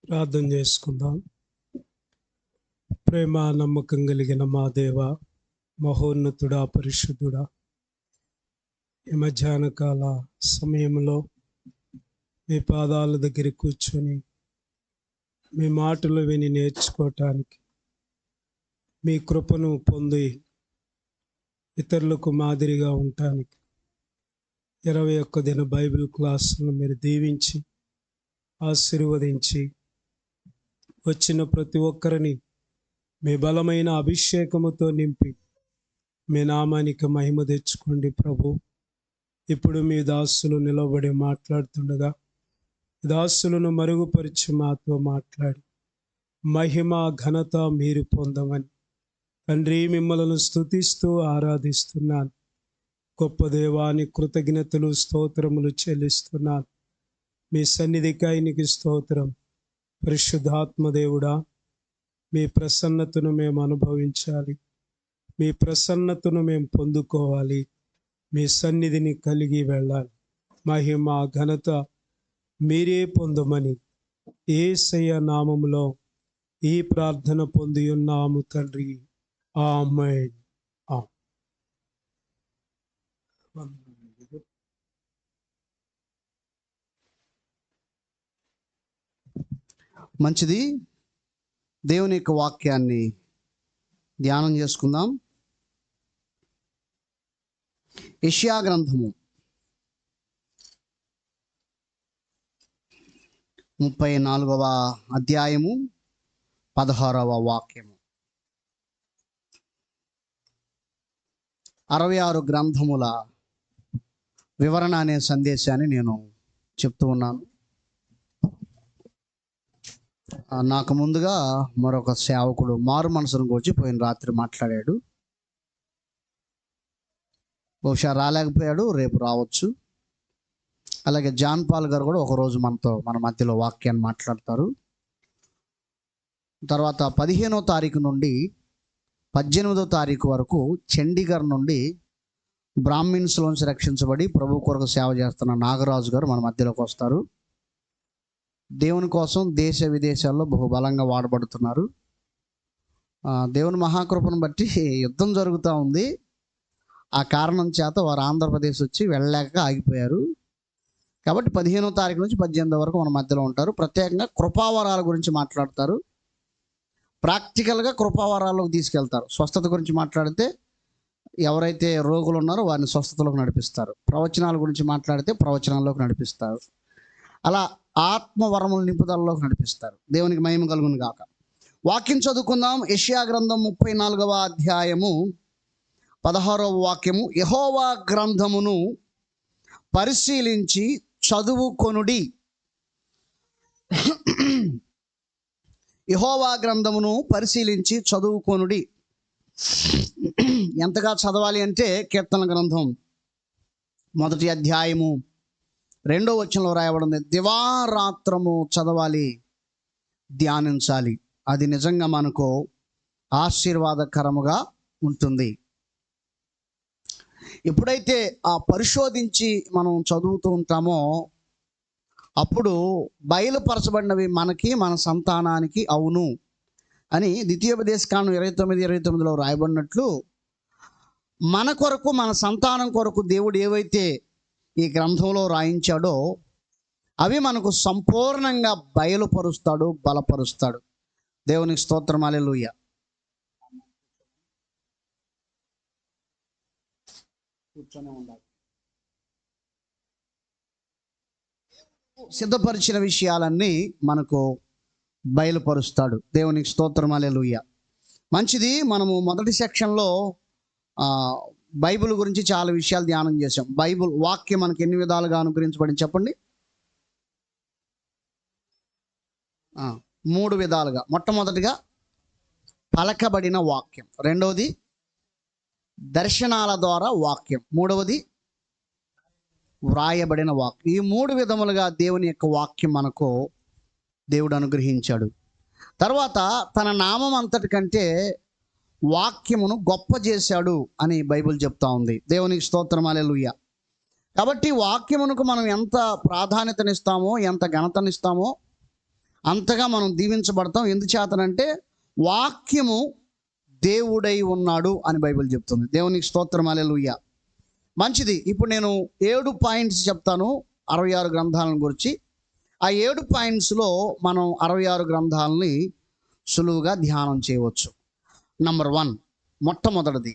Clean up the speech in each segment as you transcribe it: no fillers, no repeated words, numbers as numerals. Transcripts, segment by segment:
ప్రార్థన చేసుకుందాం. ప్రేమ నమ్మకం కలిగిన మా దేవ, మహోన్నతుడా, పరిశుద్ధుడా, ఈ మధ్యాహ్న కాల సమయంలో మీ పాదాల దగ్గర కూర్చొని మీ మాటలు విని నేర్చుకోవటానికి, మీ కృపను పొంది ఇతరులకు మాదిరిగా ఉండటానికి 21 దిన బైబిల్ క్లాసులను మీరు దీవించి ఆశీర్వదించి వచ్చిన ప్రతి ఒక్కరిని మీ బలమైన అభిషేకముతో నింపి మీ నామానికి మహిమ తెచ్చుకోండి ప్రభు. ఇప్పుడు మీ దాసులు నిలబడి మాట్లాడుతుండగా దాసులను మరుగుపరిచి మాతో మాట్లాడి మహిమ ఘనత మీరు పొందమని తండ్రి మిమ్మలను స్తుతిస్తూ ఆరాధిస్తున్నాను. గొప్ప దేవాని కృతజ్ఞతలు స్తోత్రములు చెల్లిస్తున్నాను. మీ సన్నిధికాయనికి స్తోత్రం. పరిశుద్ధాత్మదేవుడా, మీ ప్రసన్నతను మేము అనుభవించాలి, మీ ప్రసన్నతను మేము పొందుకోవాలి, మీ సన్నిధిని కలిగి వెళ్ళాలి. మహిమ ఘనత మీరే పొందమని యేసయ్య నామములో ఈ ప్రార్థన పొంది ఉన్నాము తండ్రి. ఆమేన్. మంచిది. దేవుని యొక్క వాక్యాన్ని ధ్యానం చేసుకుందాం. యెషయా గ్రంథము 34వ అధ్యాయము 16వ వాక్యము. 66 గ్రంథముల వివరణ అనే సందేశాన్ని నేను చెప్తూ ఉన్నాను. నాకు ముందుగా మరొక సేవకుడు మారు మనసును గురించి పోయిన రాత్రి మాట్లాడాడు. బహుశా రాలేకపోయాడు, రేపు రావచ్చు. అలాగే జాన్ పాల్ గారు కూడా ఒకరోజు మన మధ్యలో వాక్యాన్ని మాట్లాడతారు. తర్వాత 15వ తారీఖు నుండి 18వ తారీఖు వరకు చండీగఢ్ నుండి బ్రాహ్మిన్స్లోంచి రక్షించబడి ప్రభు కొరకు సేవ చేస్తున్న నాగరాజు గారు మన మధ్యలోకి వస్తారు. దేవుని కోసం దేశ విదేశాల్లో బహుబలంగా వాడబడుతున్నారు. దేవుని మహాకృపను బట్టి యుద్ధం జరుగుతూ ఉంది. ఆ కారణం చేత వారు ఆంధ్రప్రదేశ్ వచ్చి వెళ్ళలేక ఆగిపోయారు. కాబట్టి 15వ తారీఖు నుంచి 18వ వరకు మన మధ్యలో ఉంటారు. ప్రత్యేకంగా కృపావరాల గురించి మాట్లాడతారు. ప్రాక్టికల్గా కృపావరాల్లోకి తీసుకెళ్తారు. స్వస్థత గురించి మాట్లాడితే ఎవరైతే రోగులు ఉన్నారో వారిని స్వస్థతలోకి నడిపిస్తారు. ప్రవచనాల గురించి మాట్లాడితే ప్రవచనాల్లోకి నడిపిస్తారు. అలా ఆత్మవరముల నింపుదలలోకి నడిపిస్తారు. దేవునికి మహిమ కలుగును గాక. వాక్యం చదువుకుందాం. యెషయా గ్రంథం 34వ అధ్యాయము 16వ వాక్యము. యెహోవా గ్రంథమును పరిశీలించి చదువుకొనుడి. యెహోవా గ్రంథమును పరిశీలించి చదువుకొనుడి. ఎంతగా చదవాలి అంటే కీర్తన గ్రంథం 1వ అధ్యాయము 2వ వచనంలో రాయబడింది, దివారాత్రము చదవాలి, ధ్యానించాలి. అది నిజంగా మనకు ఆశీర్వాదకరముగా ఉంటుంది. ఎప్పుడైతే పరిశోధించి మనం చదువుతూ ఉంటామో అప్పుడు బయలుపరచబడినవి మనకి, మన సంతానానికి అవును అని ద్వితీయోపదేశకాండం 29:29లో రాయబడినట్లు మన కొరకు, మన సంతానం కొరకు దేవుడు ఏవైతే ఈ గ్రంథంలో రాయించాడో అవి మనకు సంపూర్ణంగా బయలుపరుస్తాడు, బలపరుస్తాడు. దేవునికి స్తోత్రం. హల్లెలూయా. కూర్చొని ఉండాలి. సిద్ధపరిచిన విషయాలన్నీ మనకు బయలుపరుస్తాడు. దేవునికి స్తోత్రం. హల్లెలూయా. మంచిది. మనము మొదటి సెక్షన్లో బైబిల్ గురించి చాలా విషయాలు ధ్యానం చేసాం. బైబిల్ వాక్యం మనకి ఎన్ని విధాలుగా అనుగ్రహించబడింది చెప్పండి? 3 విధాలుగా. మొట్టమొదటిగా పలకబడిన వాక్యం, రెండవది దర్శనాల ద్వారా వాక్యం, మూడవది వ్రాయబడిన వాక్యం. ఈ 3 విధములుగా దేవుని యొక్క వాక్యం మనకు దేవుడు అనుగ్రహించాడు. తర్వాత తన నామం అంతటి కంటే వాక్యమును గొప్ప చేశాడు అని బైబిల్ చెప్తా ఉంది. దేవునికి స్తోత్రం. హల్లెలూయా. కాబట్టి వాక్యమునకు మనం ఎంత ప్రాధాన్యతనిస్తామో, ఎంత ఘనతనిస్తామో అంతగా మనం దీవించబడతాం. ఎందుచేతనంటే వాక్యము దేవుడై ఉన్నాడు అని బైబిల్ చెప్తుంది. దేవునికి స్తోత్రం, హల్లెలూయా. మంచిది. ఇప్పుడు నేను 7 పాయింట్స్ చెప్తాను 66 గ్రంథాలను గురించి. ఆ 7 పాయింట్స్లో మనం 66 గ్రంథాలని సులువుగా ధ్యానం చేయవచ్చు. నంబర్ 1, మొట్టమొదటిది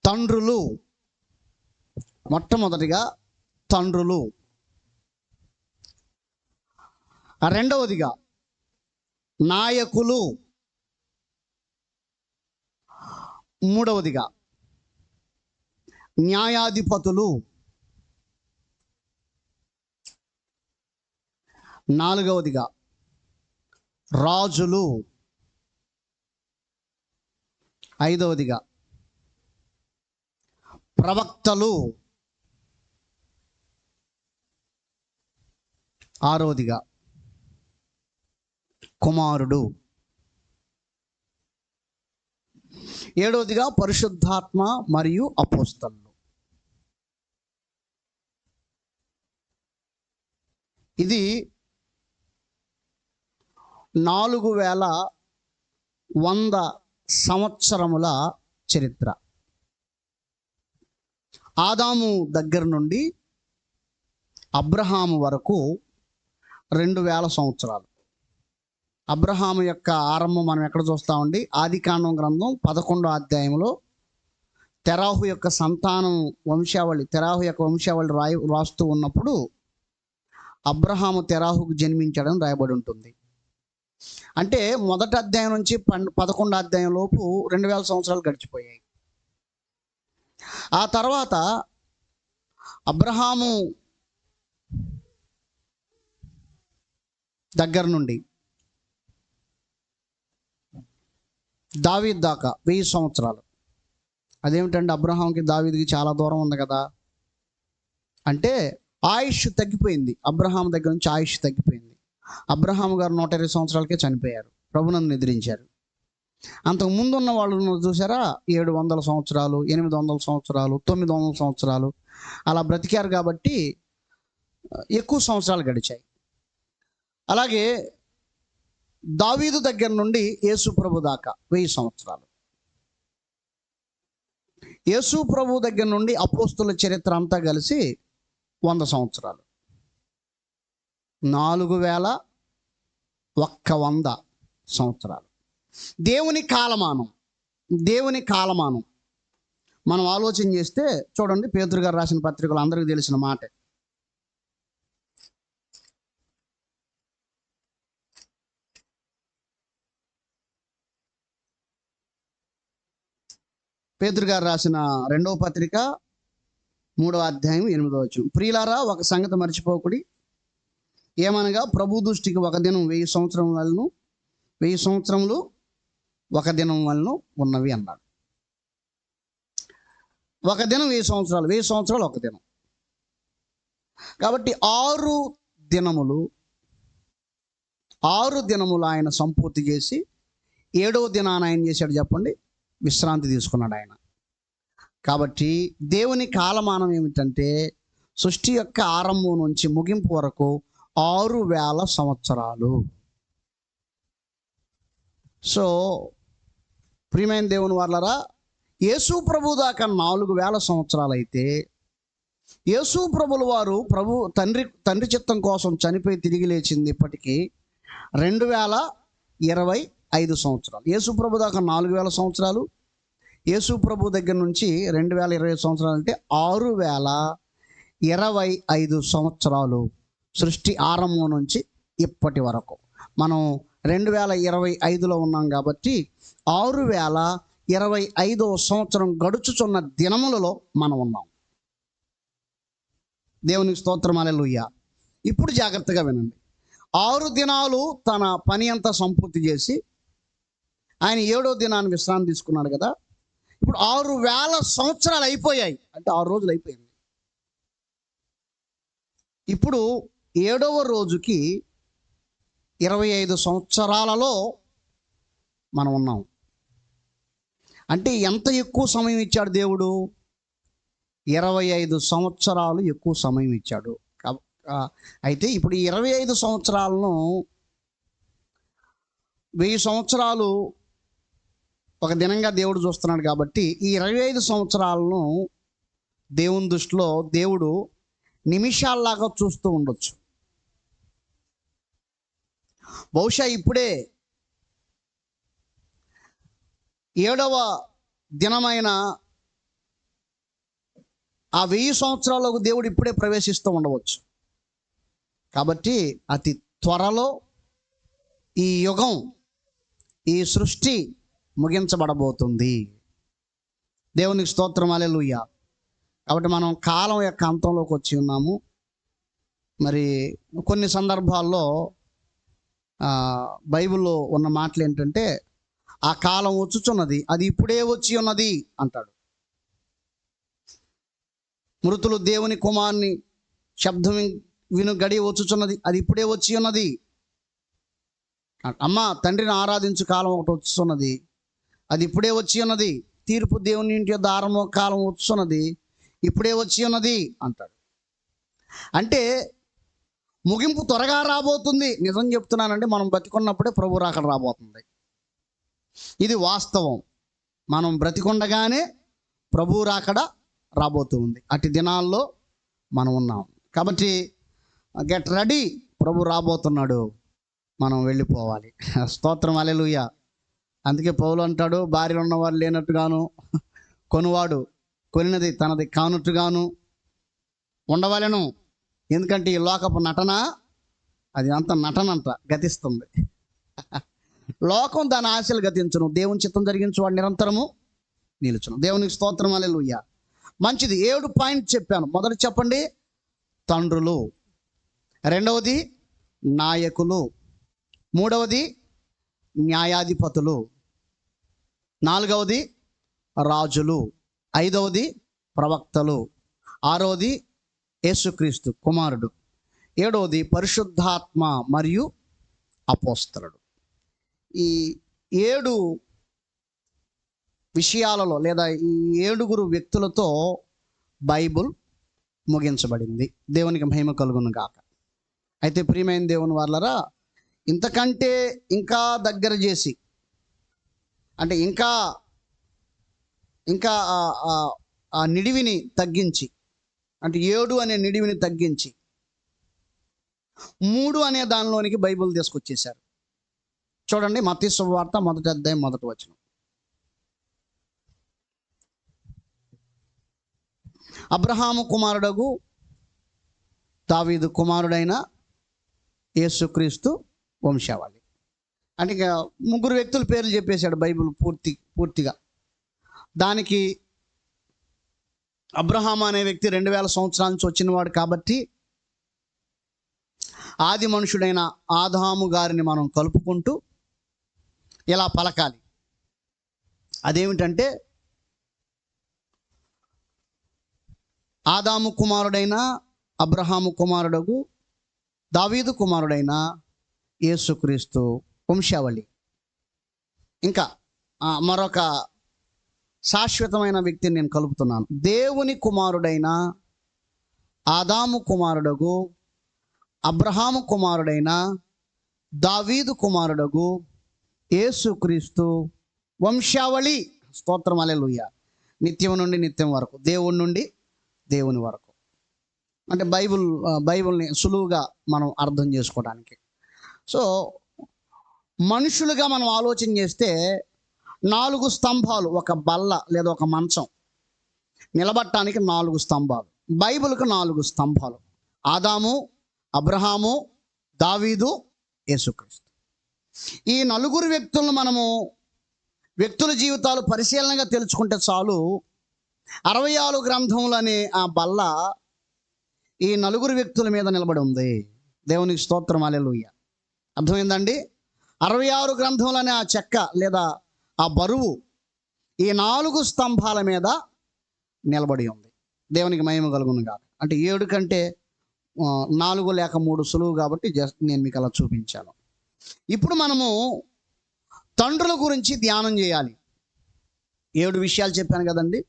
తండ్రులు. మొట్టమొదటిగా తండ్రులు. రెండవదిగా నాయకులు. మూడవదిగా న్యాయాధిపతులు. నాలుగవదిగా రాజులు. ఐదవదిగా ప్రవక్తలు. ఆరవదిగా కుమారుడు. ఏడవదిగా పరిశుద్ధాత్మ మరియు అపోస్తలులు. ఇది 4100 సంవత్సరముల చరిత్ర. ఆదాము దగ్గర నుండి అబ్రహాము వరకు 2000 సంవత్సరాలు. అబ్రహాము యొక్క ఆరంభం మనం ఎక్కడ చూస్తామండి? ఆదికాండం గ్రంథం 11వ అధ్యాయంలో తెరాహు యొక్క సంతానం వంశావళి, తెరాహు యొక్క వంశావళి రాస్తూ ఉన్నప్పుడు అబ్రహాము తెరాహుకు జన్మించాడని రాయబడి ఉంటుంది. అంటే మొదటి అధ్యాయం నుంచి 11వ అధ్యాయం లోపు 2000 సంవత్సరాలు గడిచిపోయాయి. ఆ తర్వాత అబ్రహాము దగ్గర నుండి దావీదు దాకా 1000 సంవత్సరాలు. అదేమిటంటే అబ్రహాంకి దావీదుకి చాలా దూరం ఉంది కదా అంటే ఆయుష్ తగ్గిపోయింది. అబ్రహాం దగ్గర నుంచి ఆయుష్ తగ్గిపోయింది. అబ్రహాం గారు 120 సంవత్సరాలకే చనిపోయారు, ప్రభువును నిద్రించారు. అంతకు ముందు ఉన్న వాళ్ళు చూసారా, 700 సంవత్సరాలు, 800 సంవత్సరాలు, 900 సంవత్సరాలు అలా బ్రతికారు. కాబట్టి ఎక్కువ సంవత్సరాలు గడిచాయి. అలాగే దావీదు దగ్గర నుండి యేసు ప్రభు దాకా 1000 సంవత్సరాలు. యేసు ప్రభు దగ్గర నుండి అపోస్తుల చరిత్ర అంతా కలిసి 100 సంవత్సరాలు. 4100 సంవత్సరాలు. దేవుని కాలమానం. దేవుని కాలమానం మనం ఆలోచన చేస్తే చూడండి, పేతురు గారు రాసిన పత్రికలు అందరికీ తెలిసిన మాటే. పేతురు గారు రాసిన 2వ పత్రిక 3వ అధ్యాయం 8వ వచనం. ప్రియులారా, ఒక సంగతి మర్చిపోకుడి, ఏమనగా ప్రభు దృష్టికి ఒక దినం 1000 సంవత్సరములను, 1000 సంవత్సరములు ఒక దినం వలన ఉన్నవి అన్నాడు. ఒక దినం 1000 సంవత్సరాలు, 1000 సంవత్సరాలు ఒక దినం. కాబట్టి 6 దినములు ఆయన సంపూర్తి చేసి 7వ దినాన ఆయన చేశాడు చెప్పండి, విశ్రాంతి తీసుకున్నాడు ఆయన. కాబట్టి దేవుని కాలమానం ఏమిటంటే సృష్టి యొక్క ఆరంభం నుంచి ముగింపు వరకు 6000 సంవత్సరాలు. సో ప్రియమైన దేవుని వాళ్ళరా, యేసు ప్రభు దాకా 4000 సంవత్సరాలు అయితే యేసు ప్రభుల వారు తండ్రి చిత్తం కోసం చనిపోయి తిరిగి లేచింది ఇప్పటికీ 2025 సంవత్సరాలు. యేసు ప్రభు దాకా 4000 సంవత్సరాలు, యేసు ప్రభు దగ్గర నుంచి 2020 సంవత్సరాలు అంటే 6025 సంవత్సరాలు సృష్టి ఆరంభం నుంచి ఇప్పటి వరకు. మనం 2025లో ఉన్నాం కాబట్టి 6025వ సంవత్సరం గడుచుచున్న దినములలో మనం ఉన్నాం. దేవునికి స్తోత్రం, హల్లెలూయా. ఇప్పుడు జాగ్రత్తగా వినండి. 6 దినాలు తన పని అంతా సంపూర్తి చేసి ఆయన 7వ దినాన్ని విశ్రాంతి తీసుకున్నాడు కదా. ఇప్పుడు 6000 సంవత్సరాలు అయిపోయాయి, అంటే 6 రోజులు అయిపోయింది. ఇప్పుడు 7వ రోజుకి 25 సంవత్సరాలలో మనం ఉన్నాం. అంటే ఎంత ఎక్కువ సమయం ఇచ్చాడు దేవుడు? 25 సంవత్సరాలు ఎక్కువ సమయం ఇచ్చాడు. అయితే ఇప్పుడు ఈ 25 సంవత్సరాలను 1000 సంవత్సరాలు ఒక దినంగా దేవుడు చూస్తున్నాడు కాబట్టి ఈ 25 సంవత్సరాలను దేవుని దృష్టిలో దేవుడు నిమిషాల్లాగా చూస్తూ ఉండొచ్చు. బహుశా ఇప్పుడే 7వ దినమైన ఆ 1000 సంవత్సరాలకు దేవుడు ఇప్పుడే ప్రవేశిస్తూ ఉండవచ్చు. కాబట్టి అతి త్వరలో ఈ యుగం, ఈ సృష్టి ముగించబడబోతుంది. దేవునికి స్తోత్రం, హల్లెలూయా. కాబట్టి మనం కాలం యొక్క అంతంలోకి వచ్చి ఉన్నాము. మరి కొన్ని సందర్భాల్లో బైబిల్లో ఉన్న మాటలు ఏంటంటే, ఆ కాలం వచ్చుచున్నది, అది ఇప్పుడే వచ్చి ఉన్నది అంటాడు. మృతులు దేవుని కుమారుని శబ్దం విను గడి వచ్చుచున్నది, అది ఇప్పుడే వచ్చి ఉన్నది. అమ్మ తండ్రిని ఆరాధించు కాలం ఒకటి వచ్చున్నది, అది ఇప్పుడే వచ్చి ఉన్నది. తీర్పు దేవుని ఇంటి యొద్ద ఆరంభ కాలం వచ్చున్నది, ఇప్పుడే వచ్చి ఉన్నది అంటాడు. అంటే ముగింపు త్వరగా రాబోతుంది. నిజం చెప్తున్నానండి, మనం బ్రతికున్నప్పుడే ప్రభు రాకడ రాబోతుంది. ఇది వాస్తవం. మనం బ్రతికుండగానే ప్రభు రాకడ రాబోతుంది. అటు దినాల్లో మనం ఉన్నాం. కాబట్టి గెట్ రెడీ, ప్రభు రాబోతున్నాడు, మనం వెళ్ళిపోవాలి. స్తోత్రం, హల్లెలూయా. అందుకే పౌలు అంటాడు, భార్య ఉన్నవారు లేనట్టుగాను, కొనువాడు కొనినది తనది కానట్టుగాను ఉండవలెను. ఎందుకంటే ఈ లోకపు నటన, అది అంత నటనంట గతిస్తుంది. లోకం దాని ఆశలు గతించును, దేవుని చిత్తం జరిగించు వాడు నిరంతరము నిలుచును. దేవునికి స్తోత్రం, హల్లెలూయా. మంచిది. 7 పాయింట్ చెప్పాను. మొదటి చెప్పండి, తండ్రులు. రెండవది నాయకులు. మూడవది న్యాయాధిపతులు. నాలుగవది రాజులు. ఐదవది ప్రవక్తలు. ఆరవది యేసుక్రీస్తు కుమారుడు. ఏడవది పరిశుద్ధాత్మ మరియు అపోస్తలుడు. ఈ 7 విషయాలలో లేదా ఈ 7 వ్యక్తులతో బైబుల్ ముగించబడింది. దేవునికి మహిమ కలుగును గాక. అయితే ప్రియమైన దేవుని వాళ్ళరా, ఇంతకంటే ఇంకా దగ్గర చేసి, అంటే ఇంకా ఆ నిడివిని తగ్గించి, అంటే 7 అనే నిడివిని తగ్గించి 3 అనే దానిలోనికి బైబిల్ తీసుకొచ్చేశారు. చూడండి, మత్తయి సువార్త 1వ అధ్యాయం 1వ వచనం. అబ్రహాము కుమారుడగు దావీదు కుమారుడైన యేసుక్రీస్తు వంశావళి. అంటే ఇక 3 వ్యక్తుల పేర్లు చెప్పేశాడు బైబిల్ పూర్తిగా. దానికి అబ్రహాం అనే వ్యక్తి 2000 సంవత్సరాల నుంచి వచ్చినవాడు కాబట్టి ఆది మనుషుడైన ఆదాము గారిని మనం కలుపుకుంటూ ఇలా పలకాలి. అదేమిటంటే, ఆదాము కుమారుడైన అబ్రహాము కుమారుడగు దావీదు కుమారుడైన యేసుక్రీస్తు వంశావళి. ఇంకా మరొక శాశ్వతమైన వ్యక్తిని నేను కలుపుతున్నాను. దేవుని కుమారుడైన ఆదాము కుమారుడగు అబ్రహాము కుమారుడైన దావీదు కుమారుడగు యేసుక్రీస్తు వంశావళి. స్తోత్రం, హల్లెలూయా. నిత్యం నుండి నిత్యం వరకు, దేవుని నుండి దేవుని వరకు. అంటే బైబిల్ని సులువుగా మనం అర్థం చేసుకోవడానికి. సో మనుషులుగా మనం ఆలోచన చేస్తే 4 స్తంభాలు, ఒక బల్ల లేదా ఒక మంచం నిలబడటానికి 4 స్తంభాలు. బైబిల్కు 4 స్తంభాలు: ఆదాము, అబ్రహాము, దావీదు, యేసుక్రీస్తు. ఈ 4 వ్యక్తులను మనము వ్యక్తుల జీవితాలు పరిశీలనగా తెలుసుకుంటే చాలు. 66 గ్రంథములు అనే ఆ బల్ల ఈ 4 వ్యక్తుల మీద నిలబడి ఉంది. దేవునికి స్తోత్రం, హల్లెలూయా. అర్థమైందండి? 66 గ్రంథములు అనే ఆ చెక్క లేదా ఆ బరువు ఈ 4 స్తంభాల మీద నిలబడి ఉంది. దేవునికి మహిమ కలుగును గాక. అంటే 7 కంటే 4 లేక 3 సులువు కాబట్టి జస్ట్ నేను మీకు అలా చూపించాను. ఇప్పుడు మనము తండ్రుల గురించి ధ్యానం చేయాలి. 7 విషయాలు చెప్పాను కదండి.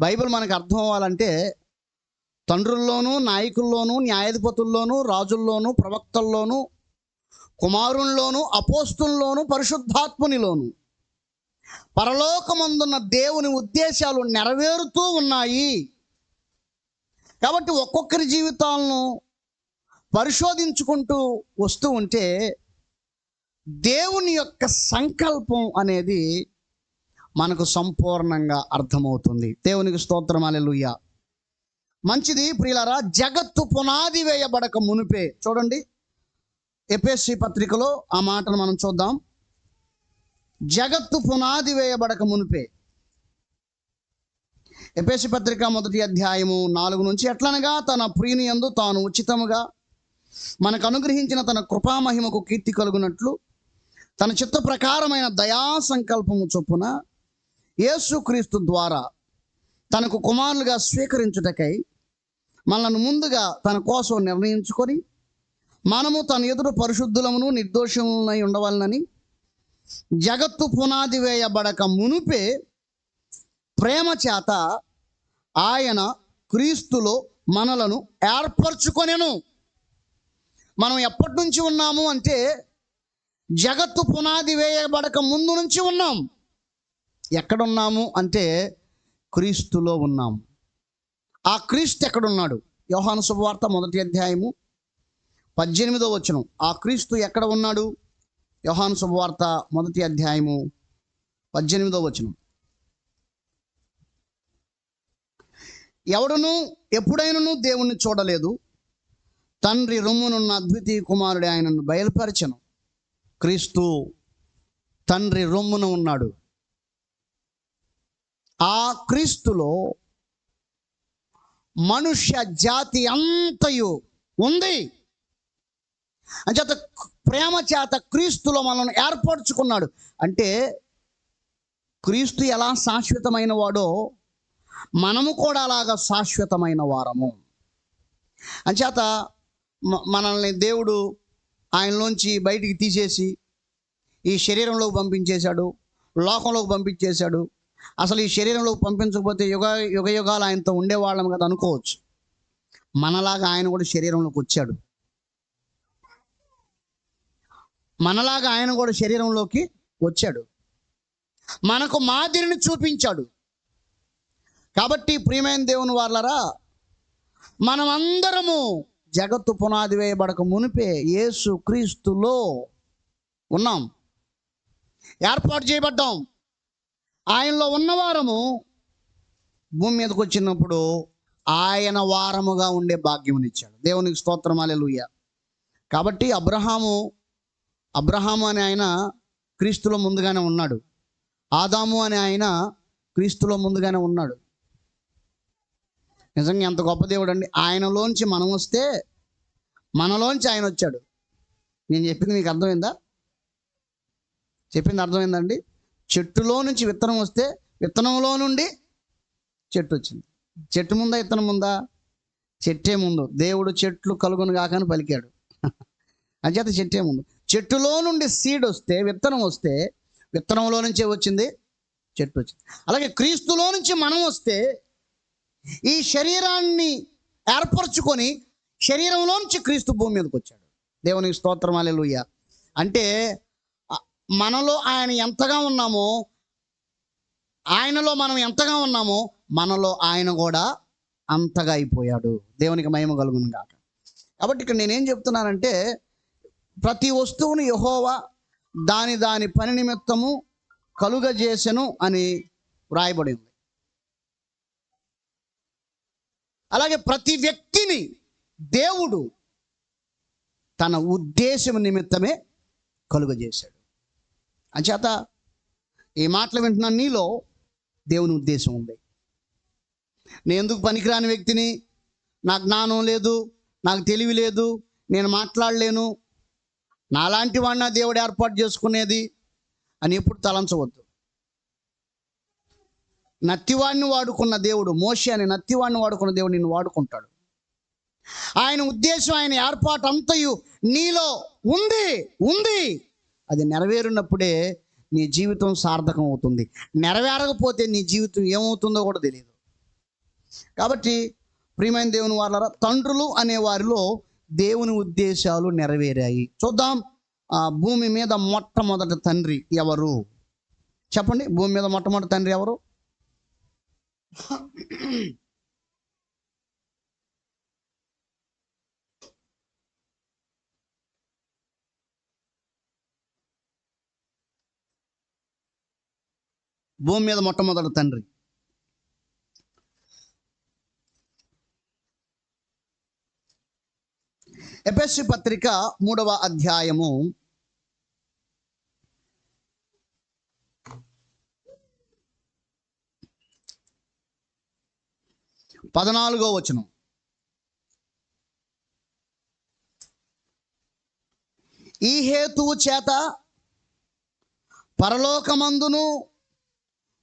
బైబిల్ మనకు అర్థం అవ్వాలంటే తండ్రుల్లోనూ, నాయకుల్లోనూ, న్యాయాధిపతుల్లోనూ, రాజుల్లోనూ, ప్రవక్తల్లోనూ, కుమారుల్లోనూ, అపోస్తుల్లోనూ, పరిశుద్ధాత్మునిలోను పరలోకమందున్న దేవుని ఉద్దేశాలు నెరవేరుతూ ఉన్నాయి. కాబట్టి ఒక్కొక్కరి జీవితాలను పరిశోధించుకుంటూ వస్తూ ఉంటే దేవుని యొక్క సంకల్పం అనేది మనకు సంపూర్ణంగా అర్థమవుతుంది. దేవునికి స్తోత్రం, హల్లెలూయా. మంచిది ప్రియులారా. జగత్తు పునాది వేయబడక మునిపే, చూడండి ఎఫెసీ పత్రికలో ఆ మాటను మనం చూద్దాం. జగత్తు పునాది వేయబడక మునిపే, ఎఫెసీ పత్రిక 1వ అధ్యాయము 4 నుంచి, ఎట్లనగా తన ప్రియుని యందు తాను ఉచితముగా మనకు అనుగ్రహించిన తన కృపామహిమకు కీర్తి కలుగునట్లు తన చిత్త ప్రకారమైన దయా సంకల్పము చొప్పున యేసుక్రీస్తు ద్వారా తనకు కుమారులుగా స్వీకరించుటకై మనల్ని ముందుగా తన కోసం నిర్ణయించుకొని మనము తన ఎదురు పరిశుద్ధులమును నిర్దోషములై ఉండవాలని జగత్తు పునాది వేయబడక మునుపే ప్రేమ చేత ఆయన క్రీస్తులో మనలను ఏర్పరచుకొనెను. మనం ఎప్పటి నుంచి ఉన్నాము అంటే జగత్తు పునాది వేయబడక ముందు నుంచి ఉన్నాం. ఎక్కడున్నాము అంటే క్రీస్తులో ఉన్నాం. ఆ క్రీస్తు ఎక్కడున్నాడు? యోహాను శుభవార్త 1వ అధ్యాయము 18వ వచనం. ఆ క్రీస్తు ఎక్కడ ఉన్నాడు? యోహాను శుభవార్త 1వ అధ్యాయము 18వ వచనం. ఎవడును ఎప్పుడైనను దేవుణ్ణి చూడలేదు, తండ్రి రొమ్మునున్న అద్వితీయ కుమారుడు ఆయనను బయలుపరచెను. క్రీస్తు తండ్రి రొమ్మున ఉన్నాడు. ఆ క్రీస్తులో మనుష్య జాతి అంతయు ఉంది. అంచేత ప్రేమ చేత క్రీస్తులో మనల్ని ఏర్పరచుకున్నాడు. అంటే క్రీస్తు ఎలా శాశ్వతమైన వాడో మనము కూడా అలాగా శాశ్వతమైన వారము. అంచేత మనల్ని దేవుడు ఆయనలోంచి బయటికి తీసేసి ఈ శరీరంలోకి పంపించేశాడు, లోకంలోకి పంపించేశాడు. అసలు ఈ శరీరంలోకి పంపించకపోతే యుగ యుగాలు ఆయనతో ఉండేవాళ్ళం కదా అనుకోవచ్చు. మనలాగా ఆయన కూడా శరీరంలోకి వచ్చాడు. మనలాగా ఆయన కూడా శరీరంలోకి వచ్చాడు, మనకు మాదిరిని చూపించాడు. కాబట్టి ప్రియమైన దేవుని వారలారా, మనమందరము జగత్తు పునాది వేయబడక మునిపే యేసు క్రీస్తులో ఉన్నాం, ఏర్పాటు చేయబడ్డాం. ఆయనలో ఉన్నవారము భూమి మీదకి వచ్చినప్పుడు ఆయన వారముగా ఉండే భాగ్యమునిచ్చాడు. దేవునికి స్తోత్రం, హల్లెలూయా. కాబట్టి అబ్రహాము అనే ఆయన క్రీస్తులో ముందుగానే ఉన్నాడు. ఆదాము అనే ఆయన క్రీస్తులో ముందుగానే ఉన్నాడు. నిజంగా ఎంత గొప్ప దేవుడు అండి. ఆయనలోంచి మనం వస్తే మనలోంచి ఆయన వచ్చాడు. నేను చెప్పింది మీకు అర్థమైందా? చెప్పింది అర్థమైందండి? చెట్టులో నుంచి విత్తనం వస్తే విత్తనంలో నుండి చెట్టు వచ్చింది. చెట్టు ముందా విత్తనం ముందా? చెట్టే ముందు. దేవుడు చెట్లు కలుగును గాకని పలికాడు. అంచేత చెట్టే ముందు. చెట్టులో నుండి సీడ్ వస్తే, విత్తనం వస్తే, విత్తనంలో నుంచే వచ్చింది చెట్టు వచ్చింది. అలాగే క్రీస్తులో నుంచి మనం వస్తే ఈ శరీరాన్ని ఏర్పరచుకొని శరీరంలోంచి క్రీస్తు భూమి మీదకి వచ్చాడు. దేవునికి స్తోత్రం, హల్లెలూయా. అంటే మనలో ఆయన ఎంతగా ఉన్నామో, ఆయనలో మనం ఎంతగా ఉన్నామో మనలో ఆయన కూడా అంతగా అయిపోయాడు. దేవునికి మహిమ కలుగును గాక. కాబట్టి ఇక్కడ నేనేం చెప్తున్నానంటే, ప్రతి వస్తువును యెహోవా దాని పని నిమిత్తము కలుగజేసెను అని వ్రాయబడి ఉంది. అలాగే ప్రతి వ్యక్తిని దేవుడు తన ఉద్దేశం నిమిత్తమే కలుగజేశాడు. అంచేత ఈ మాటలు వింటున్న నీలో దేవుని ఉద్దేశం ఉంది. నేను ఎందుకు పనికిరాని వ్యక్తిని, నాకు జ్ఞానం లేదు, నాకు తెలివి లేదు, నేను మాట్లాడలేను, నాలాంటి వాడిని దేవుడు ఏర్పాటు చేసుకునేది అని ఎప్పుడు తలంచవద్దు. నత్తివాడిని వాడుకున్న దేవుడు, మోషే అని నత్తివాడిని వాడుకున్న దేవుడు నిన్ను వాడుకుంటాడు. ఆయన ఉద్దేశం, ఆయన ఏర్పాటు అంతయు నీలో ఉంది. అది నెరవేరినప్పుడే నీ జీవితం సార్థకం అవుతుంది. నెరవేరకపోతే నీ జీవితం ఏమవుతుందో కూడా తెలియదు. కాబట్టి ప్రియమైన దేవుని వారలారా, తండ్రులు అనే వారిలో దేవుని ఉద్దేశాలు నెరవేరాయి. చూద్దాం, భూమి మీద మొట్టమొదటి తండ్రి ఎవరు చెప్పండి? భూమి మీద మొట్టమొదటి తండ్రి ఎవరు? భూమి మీద మొట్టమొదటి తండ్రి ఎఫెసీ పత్రిక 3వ అధ్యాయము 14వ వచనం. ఈ హేతువు చేత పరలోకమందును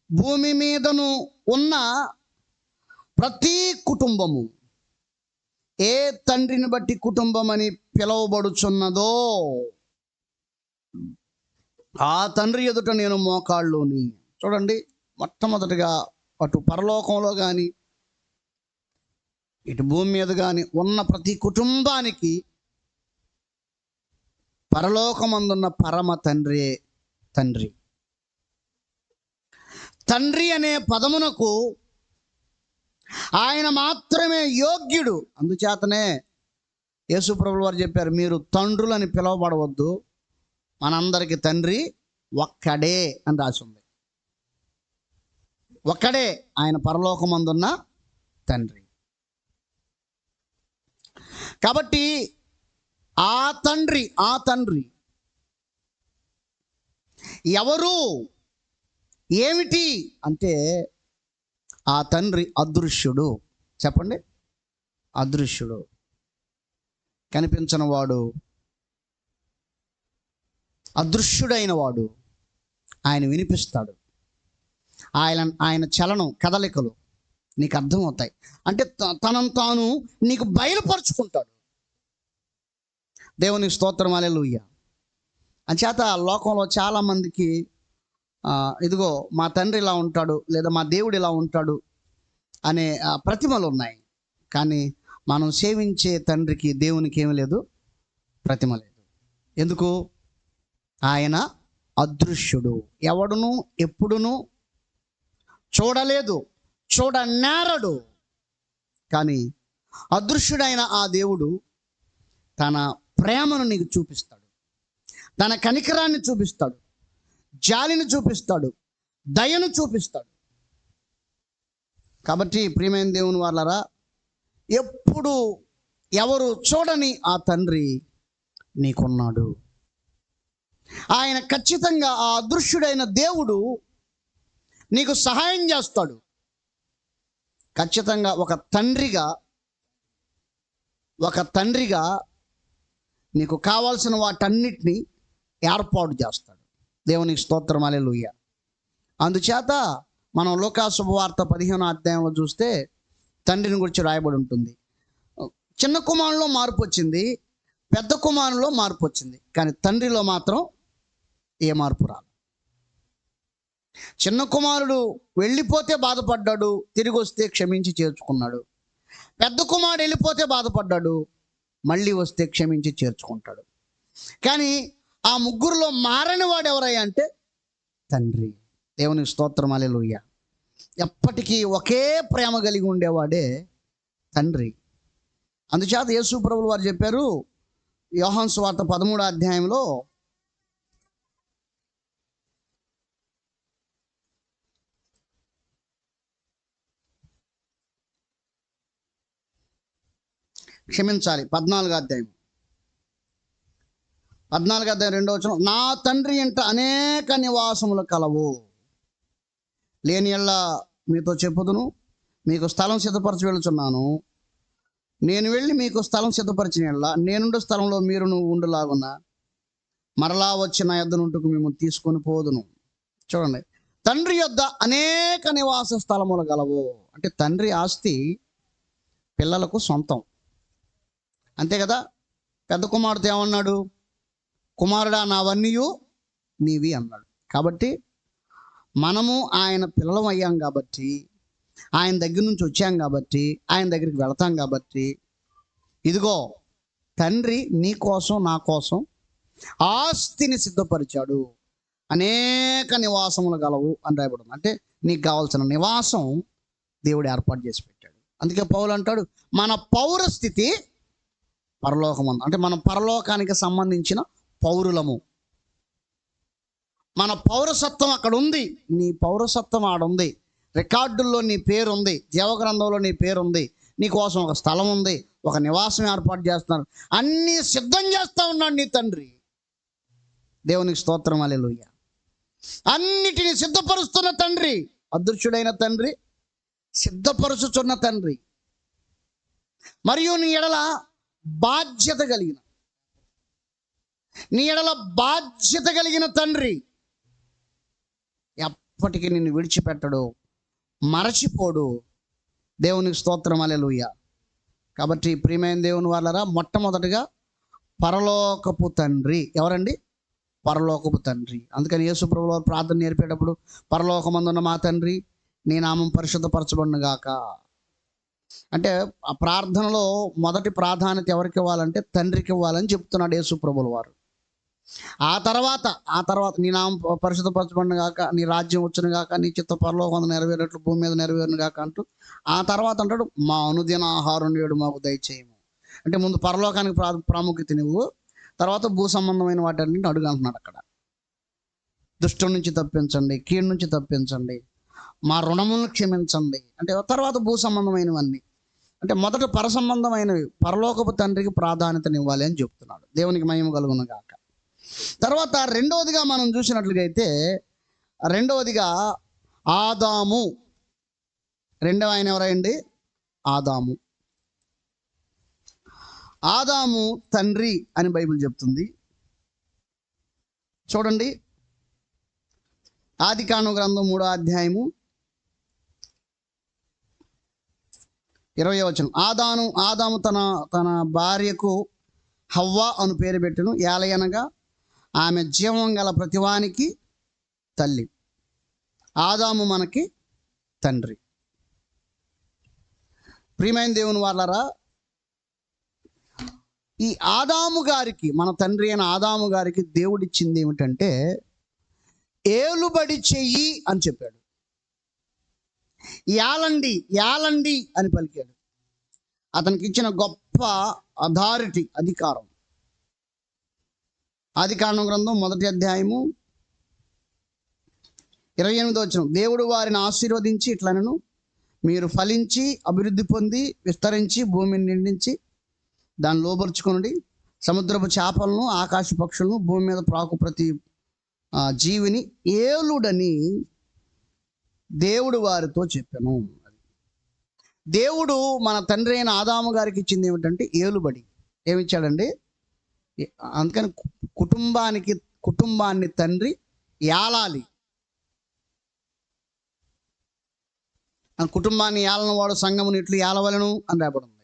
భూమి మీదను ఉన్న ప్రతి కుటుంబము ఏ తండ్రిని బట్టి కుటుంబం అని పిలువబడుచున్నదో ఆ తండ్రి ఎదుట నేను మోకాళ్ళుని. చూడండి, మొట్టమొదటిగా అటు పరలోకంలో కానీ ఇటు భూమి మీద కానీ ఉన్న ప్రతి కుటుంబానికి పరలోకమందున్న పరమ తండ్రి. తండ్రి అనే పదమునకు ఆయన మాత్రమే యోగ్యుడు. అందుచేతనే యేసు ప్రభువు వారు చెప్పారు, మీరు తండ్రులని పిలువబడవద్దు, మనందరికి తండ్రి ఒక్కడే అని రాసి ఉంది. ఒక్కడే ఆయన పరలోకమందున్న తండ్రి. కాబట్టి ఆ తండ్రి ఎవరు, ఏమిటి అంటే ఆ తండ్రి అదృశ్యుడు. చెప్పండి, అదృశ్యుడు, కనిపించని వాడు, అదృశ్యుడైన వాడు. ఆయన వినిపిస్తాడు. ఆయన చలనం, కదలికలు నీకు అర్థమవుతాయి. అంటే తనను తాను నీకు బయలుపరుచుకుంటాడు. దేవునికి స్తోత్రం, హల్లెలూయా. అంచేత లోకంలో చాలామందికి ఇదిగో మా తండ్రి ఇలా ఉంటాడు, లేదా మా దేవుడు ఇలా ఉంటాడు అనే ప్రతిమలు ఉన్నాయి. కానీ మనం సేవించే తండ్రికి, దేవునికి ఏమీ లేదు, ప్రతిమ లేదు. ఎందుకు? ఆయన అదృశ్యుడు, ఎవడును ఎప్పుడును చూడలేదు, చూడనేరడు. కానీ అదృశ్యుడైన ఆ దేవుడు తన ప్రేమను నీకు చూపిస్తాడు, తన కనికరాన్ని చూపిస్తాడు, జాలిని చూపిస్తాడు, దయను చూపిస్తాడు. కాబట్టి ప్రియమైన దేవుని వాళ్ళరా, ఎప్పుడు ఎవరు చూడని ఆ తండ్రి నీకున్నాడు. ఆయన ఖచ్చితంగా, ఆ అదృశ్యుడైన దేవుడు నీకు సహాయం చేస్తాడు. ఖచ్చితంగా ఒక తండ్రిగా నీకు కావాల్సిన వాటన్నిటినీ ఏర్పాటు చేస్తాడు. దేవునికి స్తోత్రం, హల్లెలూయా. అందుచేత మనం లూకా శుభవార్త 15వ అధ్యాయంలో చూస్తే తండ్రిని గురించి రాయబడి ఉంటుంది. చిన్న కుమారులో మార్పు వచ్చింది, పెద్ద కుమారులో మార్పు వచ్చింది, కానీ తండ్రిలో మాత్రం ఏ మార్పు రాదు. చిన్న కుమారుడు వెళ్ళిపోతే బాధపడ్డాడు, తిరిగి వస్తే క్షమించి చేర్చుకున్నాడు. పెద్ద కుమారుడు వెళ్ళిపోతే బాధపడ్డాడు, మళ్ళీ వస్తే క్షమించి చేర్చుకుంటాడు. కానీ ఆ ముగ్గురులో మారని వాడు ఎవరయ్యా అంటే తండ్రి. దేవునికి స్తోత్రం, హల్లెలూయా. ఎప్పటికీ ఒకే ప్రేమ కలిగి ఉండేవాడే తండ్రి. అందుచేత యేసు ప్రభువు వారు చెప్పారు, యోహాను సువార్త 13వ అధ్యాయంలో, క్షమించాలి 14వ అధ్యాయం 2వ వచనం, నా తండ్రి ఇంట అనేక నివాసములు కలవు, లేని యెడల మీతో చెప్పుదును, మీకు స్థలం సిద్ధపరచి వెళుచున్నాను. నేను వెళ్ళి మీకు స్థలం సిద్ధపరిచిన యెడల నేనుండు స్థలంలో మీరు ఉండులాగున మరలా వచ్చి నా యొద్ద నుంటుకు మిమ్మల్ని తీసుకొని పోదును. చూడండి, తండ్రి యొద్ద అనేక నివాస స్థలములు గలవు. అంటే తండ్రి ఆస్తి పిల్లలకు సొంతం, అంతే కదా. పెద్ద కుమారుడు ఏమన్నాడు? కుమారుడా, నావన్నీ నీవి అన్నాడు. కాబట్టి మనము ఆయన పిల్లలం అయ్యాం కాబట్టి ఆయన దగ్గర నుంచి వచ్చాం కాబట్టి, ఆయన దగ్గరికి వెళతాం కాబట్టి, ఇదిగో తండ్రి నీ కోసం నా కోసం ఆస్తిని సిద్ధపరిచాడు, అనేక నివాసములు గలవు అని రాయబడింది. అంటే నీకు కావాల్సిన నివాసం దేవుడు ఏర్పాటు చేసి పెట్టాడు. అందుకే పౌలు అంటాడు, మన పౌరస్థితి పరలోకమందు. అంటే మనం పరలోకానికి సంబంధించిన పౌరులము. మన పౌరసత్వం అక్కడ ఉంది. నీ పౌరసత్వం ఆడుంది. రికార్డుల్లో నీ పేరు ఉంది, జీవగ్రంథంలో నీ పేరు ఉంది, నీ కోసం ఒక స్థలం ఉంది, ఒక నివాసం ఏర్పాటు చేస్తున్నారు, అన్నీ సిద్ధం చేస్తూ ఉన్నాడు నీ తండ్రి. దేవునికి స్తోత్రం, హల్లెలూయా. అన్నిటినీ సిద్ధపరుస్తున్న తండ్రి, అదృశ్యుడైన తండ్రి, సిద్ధపరుచుచున్న తండ్రి, మరియు నీ ఎడల బాధ్యత కలిగిన తండ్రి. ఎప్పటికీ నిన్ను విడిచిపెట్టడు, మరచిపోడు. దేవునికి స్తోత్రం, హల్లెలూయా. కాబట్టి ప్రియమైన దేవుని వాళ్ళరా, మొట్టమొదటిగా పరలోకపు తండ్రి. ఎవరండి? పరలోకపు తండ్రి. అందుకని యేసు ప్రభువు వారు ప్రార్థన నేర్పేటప్పుడు, పరలోకమందున్న మా తండ్రి నీ నామం పరిశుద్ధపరచబడును గాక. అంటే ఆ ప్రార్థనలో మొదటి ప్రాధాన్యత ఎవరికి ఇవ్వాలంటే తండ్రికి ఇవ్వాలని చెప్తున్నాడు యేసు ప్రభువుల వారు. ఆ తర్వాత నీ నామం పరిశుద్ధపరచబడును గాక, నీ రాజ్యం వచ్చును గాక, నీ చిత్త పరలోకమందు నెరవేరినట్లు భూమి మీద నెరవేరును గాక అంటూ ఆ తర్వాత అంటాడు, మా అనుదిన ఆహారం నేడు మాకు దయచేయము. అంటే ముందు పరలోకానికి ప్రాముఖ్యత నువ్వు, తర్వాత భూ సంబంధమైన వాటన్నింటిని అడుగు అంటున్నాడు అక్కడ. దుష్టం నుంచి తప్పించండి, కీడు నుంచి తప్పించండి, మా రుణములను క్షమించండి. అంటే తర్వాత భూ సంబంధమైనవన్నీ. అంటే మొదట పర సంబంధమైనవి, పరలోకపు తండ్రికి ప్రాధాన్యతనివ్వాలి అని చెప్తున్నాడు. దేవునికి మహిమ కలుగును గాక. తర్వాత రెండవదిగా మనం చూసినట్లుగా అయితే, రెండవదిగా ఆదాము. రెండవ ఆయన ఎవరండి? ఆదాము. ఆదాము తండ్రి అని బైబిల్ చెప్తుంది. చూడండి, ఆదికాండం గ్రంథం 3వ అధ్యాయము 20వ వచనం. ఆదాము తన భార్యకు హవ్వ అను పేరు పెట్టెను, ఏలయనగా ఆమె జీవం గల ప్రతివానికి తల్లి. ఆదాము మనకి తండ్రి. ప్రియమైన దేవుని వాళ్ళరా, ఈ ఆదాము గారికి, మన తండ్రి అయిన ఆదాము గారికి దేవుడిచ్చింది ఏమిటంటే ఏలుబడి చెయ్యి అని చెప్పాడు. యాలండి అని పలికాడు. అతనికి ఇచ్చిన గొప్ప అథారిటీ, అధికారం. ఆదికాండం గ్రంథం 1వ అధ్యాయము 28వ వచనం. దేవుడు వారిని ఆశీర్వదించి ఇట్లనెను, మీరు ఫలించి అభివృద్ధి పొంది విస్తరించి భూమిని నిండించి దాన్ని లోపరుచుకొనుడి, సముద్రపు చేపలను ఆకాశ పక్షులను భూమి మీద ప్రాకు ప్రతి జీవిని ఏలుడని దేవుడు వారితో చెప్పాను. దేవుడు మన తండ్రి అయిన ఆదాము గారికి ఇచ్చింది ఏమిటంటే ఏలుబడి. ఏమిచ్చాడండి? అందుకని కుటుంబాన్ని తండ్రి ఏలాలి. కుటుంబాన్ని ఏలన వాడు సంఘమును ఇట్లు ఏలవలను అని రాబడింది.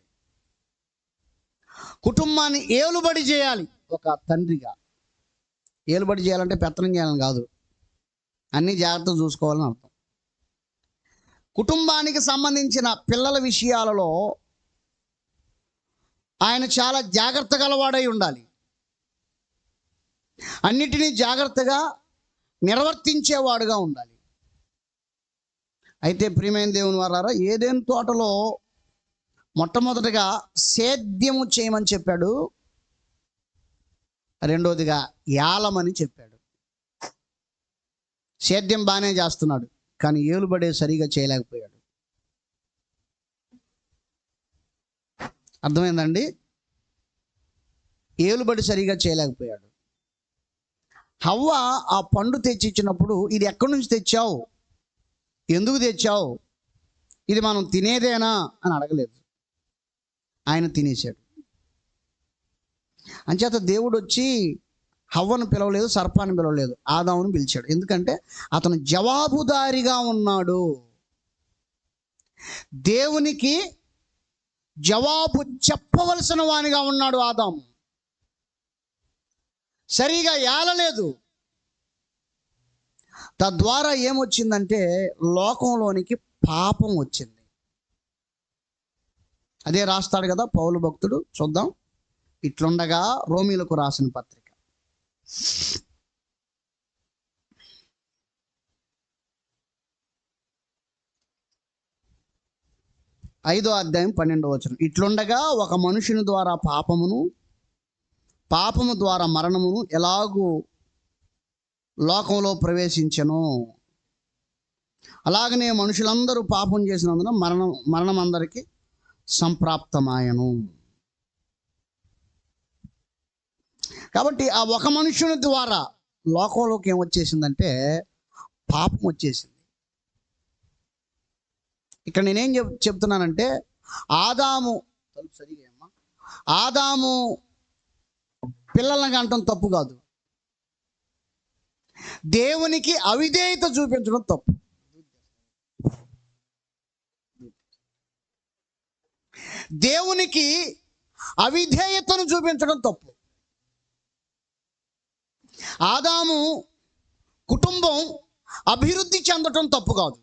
కుటుంబాన్ని ఏలుబడి చేయాలి ఒక తండ్రిగా. ఏలుబడి చేయాలంటే పెత్తనం చేయాలని కాదు, అన్ని జాగ్రత్తలు చూసుకోవాలని అర్థం. కుటుంబానికి సంబంధించిన పిల్లల విషయాలలో ఆయన చాలా జాగ్రత్త గలవాడై ఉండాలి. అన్నిటినీ జాగ్రత్తగా నిర్వర్తించేవాడుగా ఉండాలి. అయితే ప్రియమైన దేవుని వారారా, ఏదైనా తోటలో మొట్టమొదటిగా సేద్యము చేయమని చెప్పాడు, రెండోదిగా యాలమని చెప్పాడు. సేద్యం బాగానే చేస్తున్నాడు, కానీ ఏలుబడే సరిగా చేయలేకపోయాడు. అర్థమైందండి? ఏలుబడి సరిగా చేయలేకపోయాడు. హవ్వ ఆ పండు తెచ్చిచ్చినప్పుడు, ఇది ఎక్కడి నుంచి తెచ్చావు, ఎందుకు తెచ్చావు, ఇది మనం తినేదేనా అని అడగలేదు. ఆయన తినేశాడు. అంచేత దేవుడు వచ్చి హవ్వను పిలవలేదు, సర్పాన్ని పిలవలేదు, ఆదామును పిలిచాడు. ఎందుకంటే అతను జవాబుదారిగా ఉన్నాడు. దేవునికి జవాబు చెప్పవలసిన వానిగా ఉన్నాడు ఆదాము. సరిగా ఏలలేదు. తద్వారా ఏమొచ్చిందంటే లోకంలోనికి పాపం వచ్చింది. అదే రాస్తాడు కదా పౌలు భక్తుడు. చూద్దాం. ఇట్లుండగా రోమీలకు రాసిన పత్రిక 5వ అధ్యాయం 12వ వచనం. ఇట్లుండగా ఒక మనుషుని ద్వారా పాపము ద్వారా మరణమును ఎలాగూ లోకంలో ప్రవేశించెను, అలాగనే మనుషులందరూ పాపం చేసినందున మరణం అందరికీ సంప్రాప్తమాయను. కాబట్టి ఆ ఒక మనుషుని ద్వారా లోకంలోకి ఏం వచ్చేసిందంటే పాపం వచ్చేసింది. ఇక్కడ నేనేం చెప్తున్నానంటే ఆదాము పిల్లల్ని కంటం తప్పు కాదు, దేవునికి అవిధేయత చూపించడం తప్పు. దేవునికి అవిధేయతను చూపించడం తప్పు. ఆదాము కుటుంబం అభివృద్ధి చెందటం తప్పు కాదు.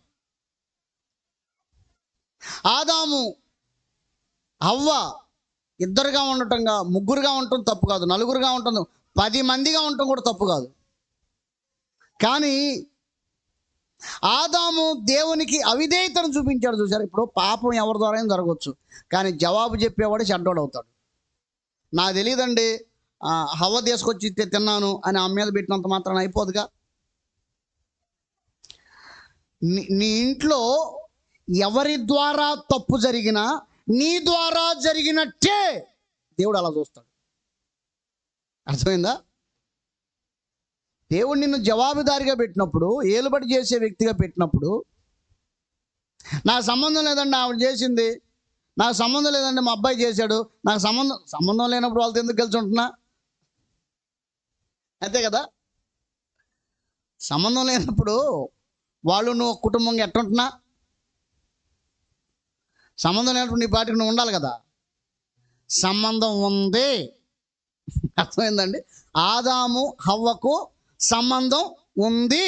ఆదాము హవ్వ ఇద్దరుగా ఉండటంగా, ముగ్గురుగా ఉండటం తప్పు కాదు, నలుగురుగా ఉండటం, 10 మందిగా ఉండటం కూడా తప్పు కాదు. కానీ ఆదాము దేవునికి అవిధేయతను చూపించాడు. చూసారు, ఇప్పుడు పాపం ఎవరి ద్వారా జరగవచ్చు, కానీ జవాబు చెప్పేవాడు చెడ్డోడు అవుతాడు. నాకు తెలియదండి, హవ్వ తీసుకొచ్చి తిన్నాను అని ఆమె మీద పెట్టినంత మాత్రాన అయిపోదుగా. నీ ఇంట్లో ఎవరి ద్వారా తప్పు జరిగినా నీ ద్వారా జరిగినట్టే దేవుడు అలా చూస్తాడు. అర్థమైందా? దేవుడు నిన్ను జవాబుదారిగా పెట్టినప్పుడు, ఏలుబడి చేసే వ్యక్తిగా పెట్టినప్పుడు, నాకు సంబంధం లేదండి ఆవిడ చేసింది, నాకు సంబంధం లేదండి మా అబ్బాయి చేశాడు, నాకు సంబంధం లేనప్పుడు వాళ్ళతో ఎందుకు కలిసి ఉంటున్నా? అంతే కదా. సంబంధం లేనప్పుడు వాళ్ళు నువ్వు కుటుంబంగా ఎట్టుంటున్నా, సంబంధం లేనప్పుడు నీ పాటికి నువ్వు ఉండాలి కదా. సంబంధం ఉంది. అర్థమైందండి? ఆదాము హవ్వకు సంబంధం ఉంది.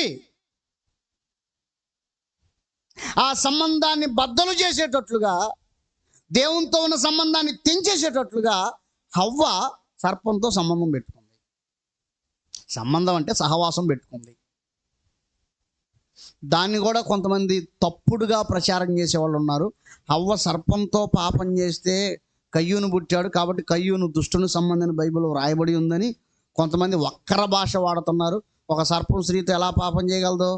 ఆ సంబంధాన్ని బద్దలు చేసేటట్లుగా, దేవునితో ఉన్న సంబంధాన్ని తెంచేసేటట్లుగా హవ్వ సర్పంతో సంబంధం పెట్టుకుంది. సంబంధం అంటే సహవాసం పెట్టుకుంది. దాన్ని కూడా కొంతమంది తప్పుడుగా ప్రచారం చేసేవాళ్ళు ఉన్నారు. హవ్వ సర్పంతో పాపం చేస్తే కయ్యూను పుట్టాడు కాబట్టి కయ్యూను దుష్టుని సంబంధించిన బైబిల్లో రాయబడి ఉందని కొంతమంది వక్ర భాష వాడుతున్నారు. ఒక సర్పం స్త్రీతో ఎలా పాపం చేయగలదో?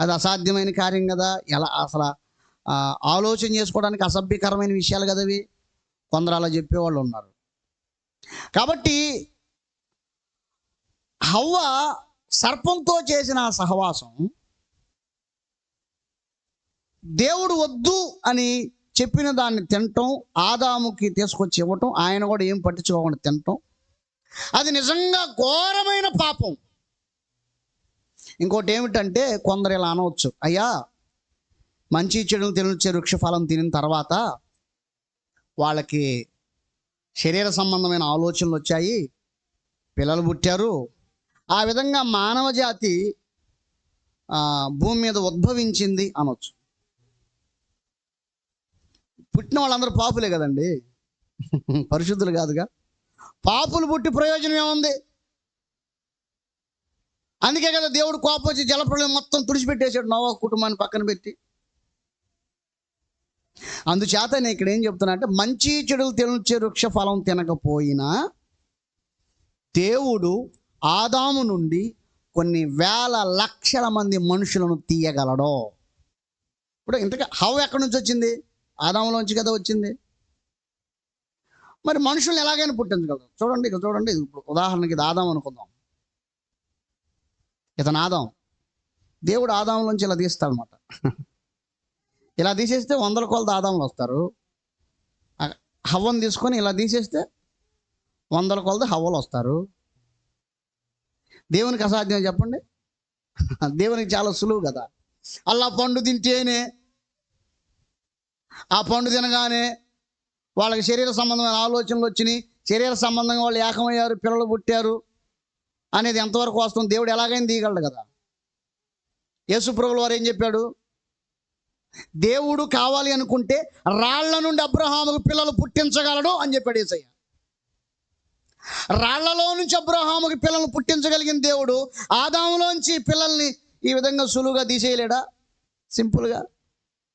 అది అసాధ్యమైన కార్యం కదా. ఎలా అసలు ఆలోచన చేసుకోవడానికి అసభ్యకరమైన విషయాలు కదా అవి. కొందరు అలా చెప్పేవాళ్ళు ఉన్నారు. కాబట్టి హవ్వ సర్పంతో చేసిన ఆ సహవాసం దేవుడు వద్దు అని చెప్పిన దాన్ని తినటం, ఆదాముకి తీసుకొచ్చి ఇవ్వటం, ఆయన కూడా ఏం పట్టించుకోకుండా తినటం, అది నిజంగా ఘోరమైన పాపం. ఇంకోటి ఏమిటంటే కొందరు ఇలా అనవచ్చు, అయ్యా మంచి చెడును తెలియచే వృక్షఫలం తినిన తర్వాత వాళ్ళకి శరీర సంబంధమైన ఆలోచనలు వచ్చాయి, పిల్లలు పుట్టారు, ఆ విధంగా మానవ జాతి భూమి మీద ఉద్భవించింది అనొచ్చు. పుట్టిన వాళ్ళందరూ పాపులే కదండి, పరిశుద్ధులు కాదుగా. పాపులు పుట్టి ప్రయోజనం ఏముంది? అందుకే కదా దేవుడు కోపం వచ్చి జలప్రళయం మొత్తం తుడిచిపెట్టేసాడు నోవహు కుటుంబాన్ని పక్కన పెట్టి. అందుచేత నేను ఇక్కడ ఏం చెప్తున్నా అంటే, మంచి చెడులు తెలియచే వృక్ష ఫలం తినకపోయినా దేవుడు ఆదాము నుండి కొన్ని వేల లక్షల మంది మనుషులను తీయగలడు. ఇప్పుడు ఇంతగా హవ్వ ఎక్కడి నుంచి వచ్చింది? ఆదాములోంచి కదా వచ్చింది. మరి మనుషుల్ని ఎలాగైనా పుట్టించగలరు. చూడండి, ఇక్కడ చూడండి. ఉదాహరణకి ఇది ఆదాం అనుకుందాం. ఇతను ఆదాం. దేవుడు ఆదాములోంచి ఇలా తీస్తాడనమాట. ఇలా తీసేస్తే 100 కొలది ఆదాములు వస్తారు. హవ్వను తీసుకొని ఇలా తీసేస్తే 100 కొలది హవ్వలు వస్తారు. దేవునికి అసాధ్యం చెప్పండి? దేవునికి చాలా సులువు కదా. అలా పండు తింటేనే, ఆ పండు తినగానే వాళ్ళకి శరీర సంబంధమైన ఆలోచనలు వచ్చినాయి, శరీర సంబంధంగా వాళ్ళు ఏకమయ్యారు, పిల్లలు పుట్టారు అనేది ఎంతవరకు వస్తుంది? దేవుడు ఎలాగైనా తీయగలడు కదా. యేసుప్రభుల వారు ఏం చెప్పాడు? దేవుడు కావాలి అనుకుంటే రాళ్ల నుండి అబ్రహాముకు పిల్లలు పుట్టించగలడు అని చెప్పాడు యేసయ్య. రాళ్లలో నుంచి అబ్రహాముకి పిల్లలు పుట్టించగలిగిన దేవుడు ఆదాములోంచి పిల్లల్ని ఈ విధంగా సులువుగా తీసేయలేడా? సింపుల్గా.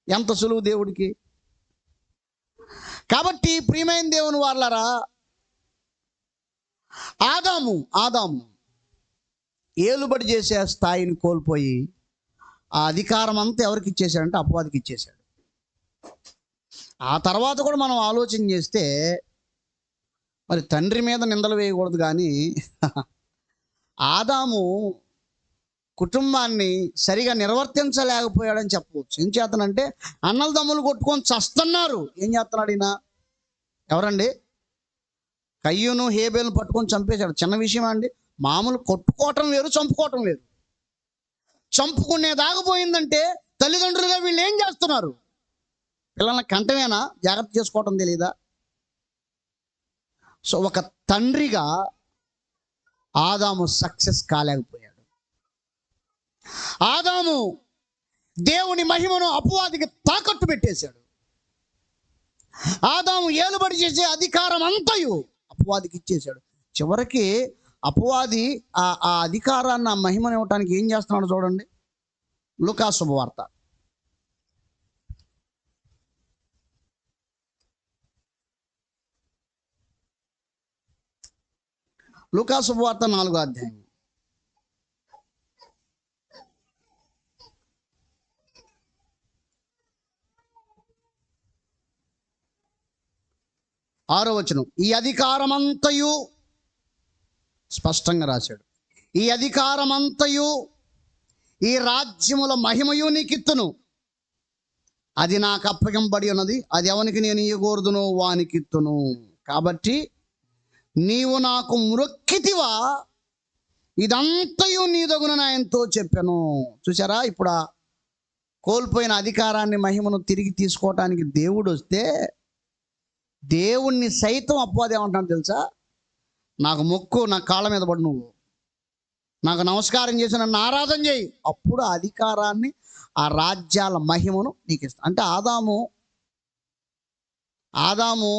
ఎంత సులువు దేవుడికి. కాబట్టి ప్రియమైన దేవుని వారలారా, ఆదాము ఏలుబడి చేసే స్థాయిని కోల్పోయి ఆ అధికారం అంతా ఎవరికి ఇచ్చేశాడంటే అపవాదికి ఇచ్చేశాడు. ఆ తర్వాత కూడా మనం ఆలోచన చేస్తే మరి తండ్రి మీద నిందలు వేయకూడదు, కానీ ఆదాము కుటుంబాన్ని సరిగా నిర్వర్తించలేకపోయాడని చెప్పవచ్చు. ఏం చేతనంటే అన్నల దమ్ములు కొట్టుకొని చస్తున్నారు. ఏం చేస్తున్నాడు ఈయన? ఎవరండి? కయ్యూను హేబేలును పట్టుకొని చంపేశాడు. చిన్న విషయం అండి. మామూలు కొట్టుకోవటం వేరు, చంపుకోవటం వేరు. చంపుకునే దాకపోయిందంటే తల్లిదండ్రులుగా వీళ్ళు ఏం చేస్తున్నారు? పిల్లల్ని కంటమేనా? జాగ్రత్త చేసుకోవటం తెలీదా? సో ఒక తండ్రిగా ఆదాము సక్సెస్ కాలేకపోయాడు. ఆదాము దేవుని మహిమను అపవాదికి తాకట్టు పెట్టేశాడు. ఆదాము ఏలుబడి చేసే అధికారం అంతయు అపవాదికి ఇచ్చేశాడు. చివరికి అపవాది ఆ అధికారాన్ని, ఆ మహిమను ఇవ్వటానికి ఏం చేస్తున్నాడు చూడండి. లూకా శుభవార్త 4వ అధ్యాయం. ఆరో వచనం. ఈ అధికారమంతయు స్పష్టంగా రాశాడు. ఈ అధికారమంతయు ఈ రాజ్యముల మహిమయు నీకిత్తును. అది నాకు అప్పగింపబడి ఉన్నది. అది ఎవనికి నేను ఇయ్యకూడదునో వానికిత్తును. కాబట్టి నీవు నాకు మ్రొక్కితివా, ఇదంతయు నీదగునని ఆయనతో చెప్పాను. చూసారా? ఇప్పుడు ఆ కోల్పోయిన అధికారాన్ని, మహిమను తిరిగి తీసుకోవటానికి దేవుడు వస్తే దేవుణ్ణి సైతం అపవాది ఏమంటాడు తెలుసా? నాకు మొక్కు, నా కాళ్ళ మీద పడు, నువ్వు నాకు నమస్కారం చేసి నన్ను ఆరాధన చేయి, అప్పుడు ఆ అధికారాన్ని, ఆ రాజ్యాల మహిమను నీకు ఇస్తా. అంటే ఆదాము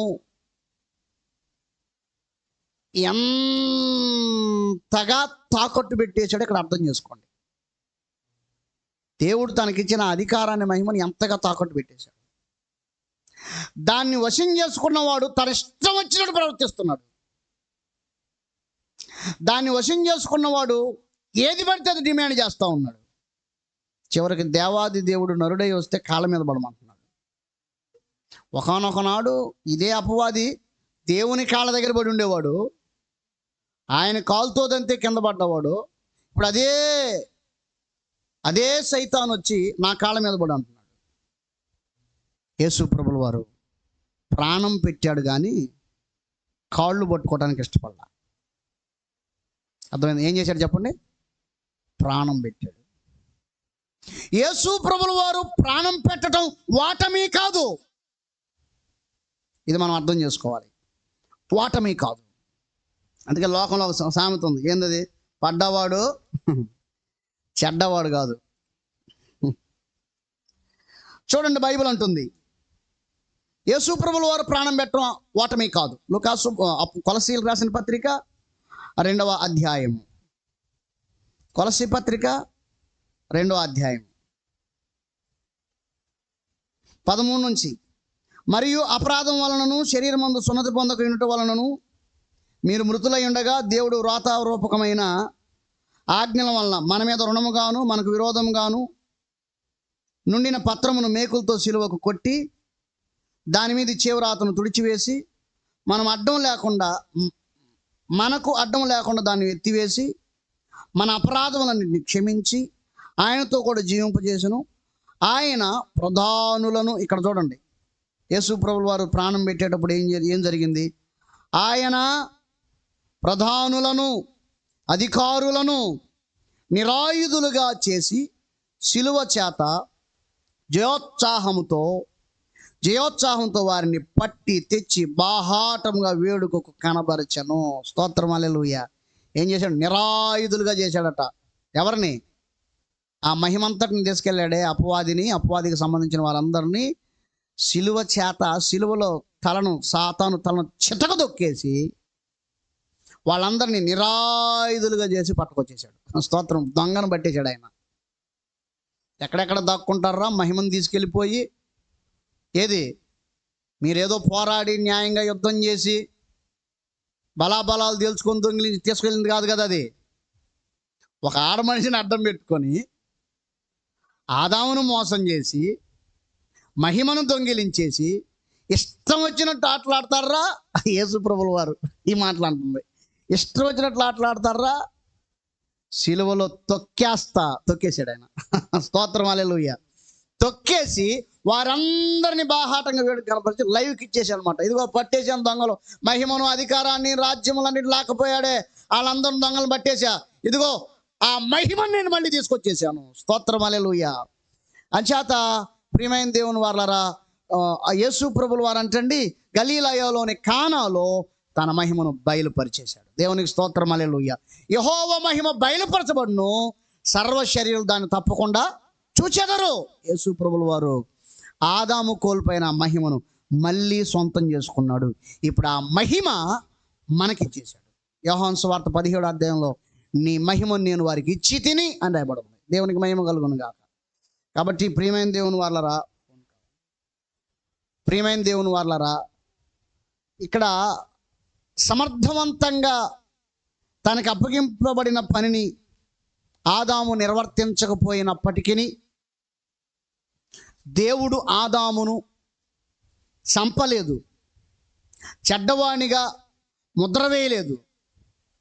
ఎంతగా తాకట్టు పెట్టేశాడు ఇక్కడ అర్థం చేసుకోండి. దేవుడు తనకిచ్చిన అధికారాన్ని, మహిమను ఎంతగా తాకట్టు పెట్టేశాడు. దాన్ని వశం చేసుకున్నవాడు తన ఇష్టం వచ్చినట్టు ప్రవర్తిస్తున్నాడు. దాన్ని వశం చేసుకున్నవాడు ఏది పడితే అది డిమాండ్ చేస్తూ ఉన్నాడు. చివరికి దేవాది దేవుడు నరుడై వస్తే కాళ్ళ మీద పడమంటున్నాడు. ఒకానొకనాడు ఇదే అపవాది దేవుని కాళ్ళ దగ్గర పడి ఉండేవాడు. ఆయన కాలుతోదంతే కింద పడ్డవాడు. ఇప్పుడు అదే సైతాన్ వచ్చి నా కాళ్ళ మీద పడు అంటున్నాడు. యేసు ప్రభుల వారు ప్రాణం పెట్టాడు కానీ కాళ్ళు పట్టుకోవడానికి ఇష్టపడ్డా. అర్థమైంది? ఏం చేశాడు చెప్పండి? ప్రాణం పెట్టాడు. యేసు ప్రభుల వారు ప్రాణం పెట్టడం వాటమీ కాదు. ఇది మనం అర్థం చేసుకోవాలి. వాటమీ కాదు. అందుకే లోకంలో ఒక సామెత ఉంది. ఏందది? పడ్డవాడు చెడ్డవాడు కాదు. చూడండి, బైబిల్ అంటుంది యేసు ప్రభుల వారు ప్రాణం పెట్టడం వాటమీ కాదు. కొలసీలు రాసిన పత్రిక 2వ అధ్యాయము. కొలసీ పత్రిక 2వ అధ్యాయం 13 నుంచి. మరియు అపరాధం వలనను శరీరమందు సున్నతి పొందక ఉండటం వలనను మీరు మృతులై ఉండగా దేవుడు వ్రాతారూపకమైన ఆజ్ఞల వలన మన మీద రుణముగాను మనకు విరోధంగాను నుండిన పత్రమును మేకులతో సిలువకు కొట్టి దాని మీద చేవ్రాతను తుడిచివేసి మనకు అడ్డం లేకుండా దాన్ని ఎత్తివేసి మన అపరాధములన్నింటినీ క్షమించి ఆయనతో కూడా జీవింపజేసెను. ఆయన ప్రధానులను, ఇక్కడ చూడండి, యేసు ప్రభుల వారు ప్రాణం పెట్టేటప్పుడు ఏం జరిగింది? ఆయన ప్రధానులను, అధికారులను నిరాయుధులుగా చేసి శిలువ చేత జయోత్సాహంతో వారిని పట్టి తెచ్చి బాహాటంగా వేడుకకు కనబరచను. స్తోత్రం హల్లెలూయా. ఏం చేశాడు? నిరాయుధులుగా చేశాడట. ఎవరిని? ఆ మహిమంతటిని తీసుకెళ్ళాడే అపవాదికి సంబంధించిన వారందరినీ సిలువలో సాతాను తలను చితకదొక్కేసి వాళ్ళందరినీ నిరాయుధులుగా చేసి పట్టుకొచ్చేసాడు. స్తోత్రం. దొంగను పట్టేశాడు ఆయన. ఎక్కడెక్కడ దాక్కుంటారా మహిమను తీసుకెళ్ళిపోయి? ఏది మీరేదో పోరాడి న్యాయంగా యుద్ధం చేసి బలాబలాలు తెలుసుకొని తీసుకెళ్ళింది కాదు కదా. అది ఒక ఆడ మనిషిని అడ్డం పెట్టుకొని ఆదామును మోసం చేసి మహిమను దొంగిలించేసి ఇష్టం వచ్చినట్టు ఆటలాడతారా యేసు ప్రభుల వారు ఈ మాటలంటుంది. ఇష్టం వచ్చినట్లు ఆటలాడతారా? సిలువలో తొక్కేశాడు ఆయన. స్తోత్రం హల్లెలూయా. తొక్కేసి వారందరినీ బాహాటంగా వేడుక కనపరిచి లైవ్కి ఇచ్చేసాడు అనమాట. ఇదిగో పట్టేశాను దొంగలు, మహిమను అధికారాన్ని రాజ్యములన్నిటి లాకపోయాడే, వాళ్ళందరూ దొంగలు పట్టేశా, ఇదిగో ఆ మహిమను నేను మళ్ళీ తీసుకొచ్చేసాను. స్తోత్రం హల్లెలూయా. అంచేత ప్రియమైన దేవుని వారలారా, యేసు ప్రభుల వారు అంటండి గలీలయలోని కానాలో తన మహిమను బయలుపరిచేశాడు. దేవునికి స్తోత్రం హల్లెలూయా. యెహోవా మహిమ బయలుపరచబడును, సర్వ శరీరులు దాన్ని తప్పకుండా చూచెదరు. యేసు ప్రభుల వారు ఆదాము కోల్పోయిన మహిమను మళ్ళీ సొంతం చేసుకున్నాడు. ఇప్పుడు ఆ మహిమ మనకిచ్చేశాడు. యోహాను సువార్త 17వ అధ్యాయంలో నీ మహిమను నేను వారికి ఇచ్చి తిని అని రాయబడింది. దేవునికి మహిమ కలుగును గాక. కాబట్టి ప్రియమైన దేవుని వారలారా, ఇక్కడ సమర్థవంతంగా తనకు అప్పగింపబడిన పనిని ఆదాము నిర్వర్తించకపోయినప్పటికీ దేవుడు ఆదామును చంపలేదు, చెడ్డవాణిగా ముద్ర వేయలేదు.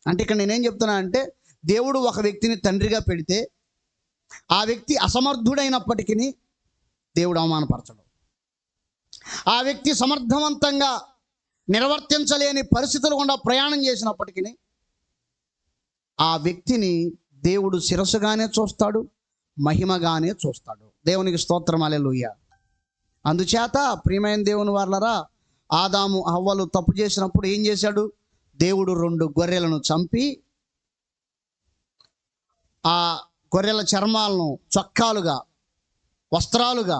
అంటే ఇక్కడ నేనేం చెప్తున్నా అంటే, దేవుడు ఒక వ్యక్తిని తండ్రిగా పెడితే ఆ వ్యక్తి అసమర్థుడైనప్పటికీ దేవుడు అవమానపరచడు. ఆ వ్యక్తి సమర్థవంతంగా నిర్వర్తించలేని పరిస్థితులు గుండా ప్రయాణం చేసినప్పటికీ ఆ వ్యక్తిని దేవుడు శిరస్సుగానే చూస్తాడు, మహిమగానే చూస్తాడు. దేవునికి స్తోత్రం హల్లెలూయా. అందుచేత ప్రియమైన దేవుని వారలారా, ఆదాము హవ్వలు తప్పు చేసినప్పుడు ఏం చేశాడు? దేవుడు 2 గొర్రెలను చంపి ఆ గొర్రెల చర్మాలను చొక్కాలుగా, వస్త్రాలుగా,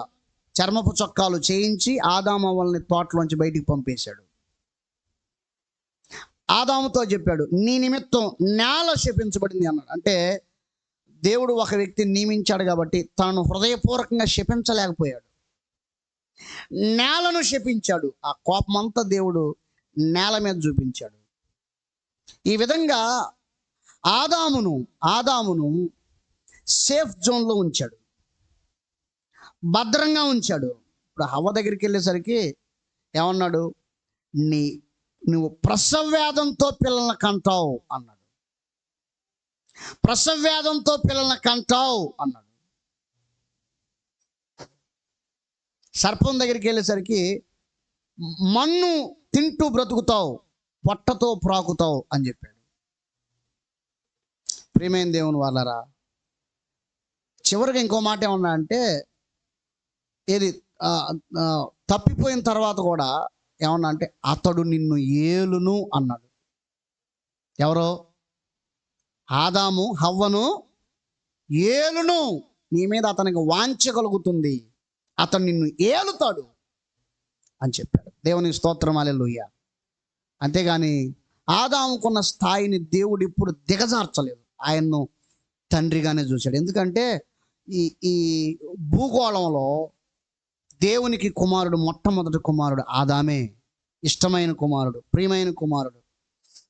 చర్మపు చొక్కాలు చేయించి ఆదాము హవ్వల్ని తోటలోంచి బయటికి పంపేశాడు. ఆదాముతో చెప్పాడు, నీ నిమిత్తం నేల శపించబడింది అన్నాడు. అంటే దేవుడు ఒక వ్యక్తిని నియమించాడు కాబట్టి తాను హృదయపూర్వకంగా శపించలేకపోయాడు, నేలను శపించాడు. ఆ కోపమంతా దేవుడు నేల మీద చూపించాడు. ఈ విధంగా ఆదామును సేఫ్ జోన్లో ఉంచాడు, భద్రంగా ఉంచాడు. ఇప్పుడు హవ్వ దగ్గరికి వెళ్ళేసరికి ఏమన్నాడు? నువ్వు ప్రసవవేదంతో పిల్లల్ని కంటావు అన్నాడు. ప్రసవవేదంతో పిల్లల్ని కంటావు అన్నాడు. సర్పం దగ్గరికి వెళ్ళేసరికి మన్ను తింటూ బ్రతుకుతావు, పొట్టతో ప్రాకుతావు అని చెప్పాడు. ప్రియమైన దేవుని వాళ్ళారా, చివరికి ఇంకో మాట ఏమన్నా అంటే, ఏది తప్పిపోయిన తర్వాత కూడా ఏమన్నా అంటే, అతడు నిన్ను ఏలును అన్నాడు. ఎవరో? ఆదాము హవ్వను ఏలును. నీ మీద అతనికి వాంఛ కలుగుతుంది, అతను నిన్ను ఏలుతాడు అని చెప్పాడు. దేవునికి స్తోత్రం హల్లెలూయా. అంతేగాని ఆదాముకున్న స్థాయిని దేవుడు ఇప్పుడు దిగజార్చలేదు, ఆయన్ను తండ్రిగానే చూశాడు. ఎందుకంటే ఈ భూగోళంలో దేవునికి కుమారుడు, మొట్టమొదటి కుమారుడు ఆదామే. ఇష్టమైన కుమారుడు, ప్రియమైన కుమారుడు,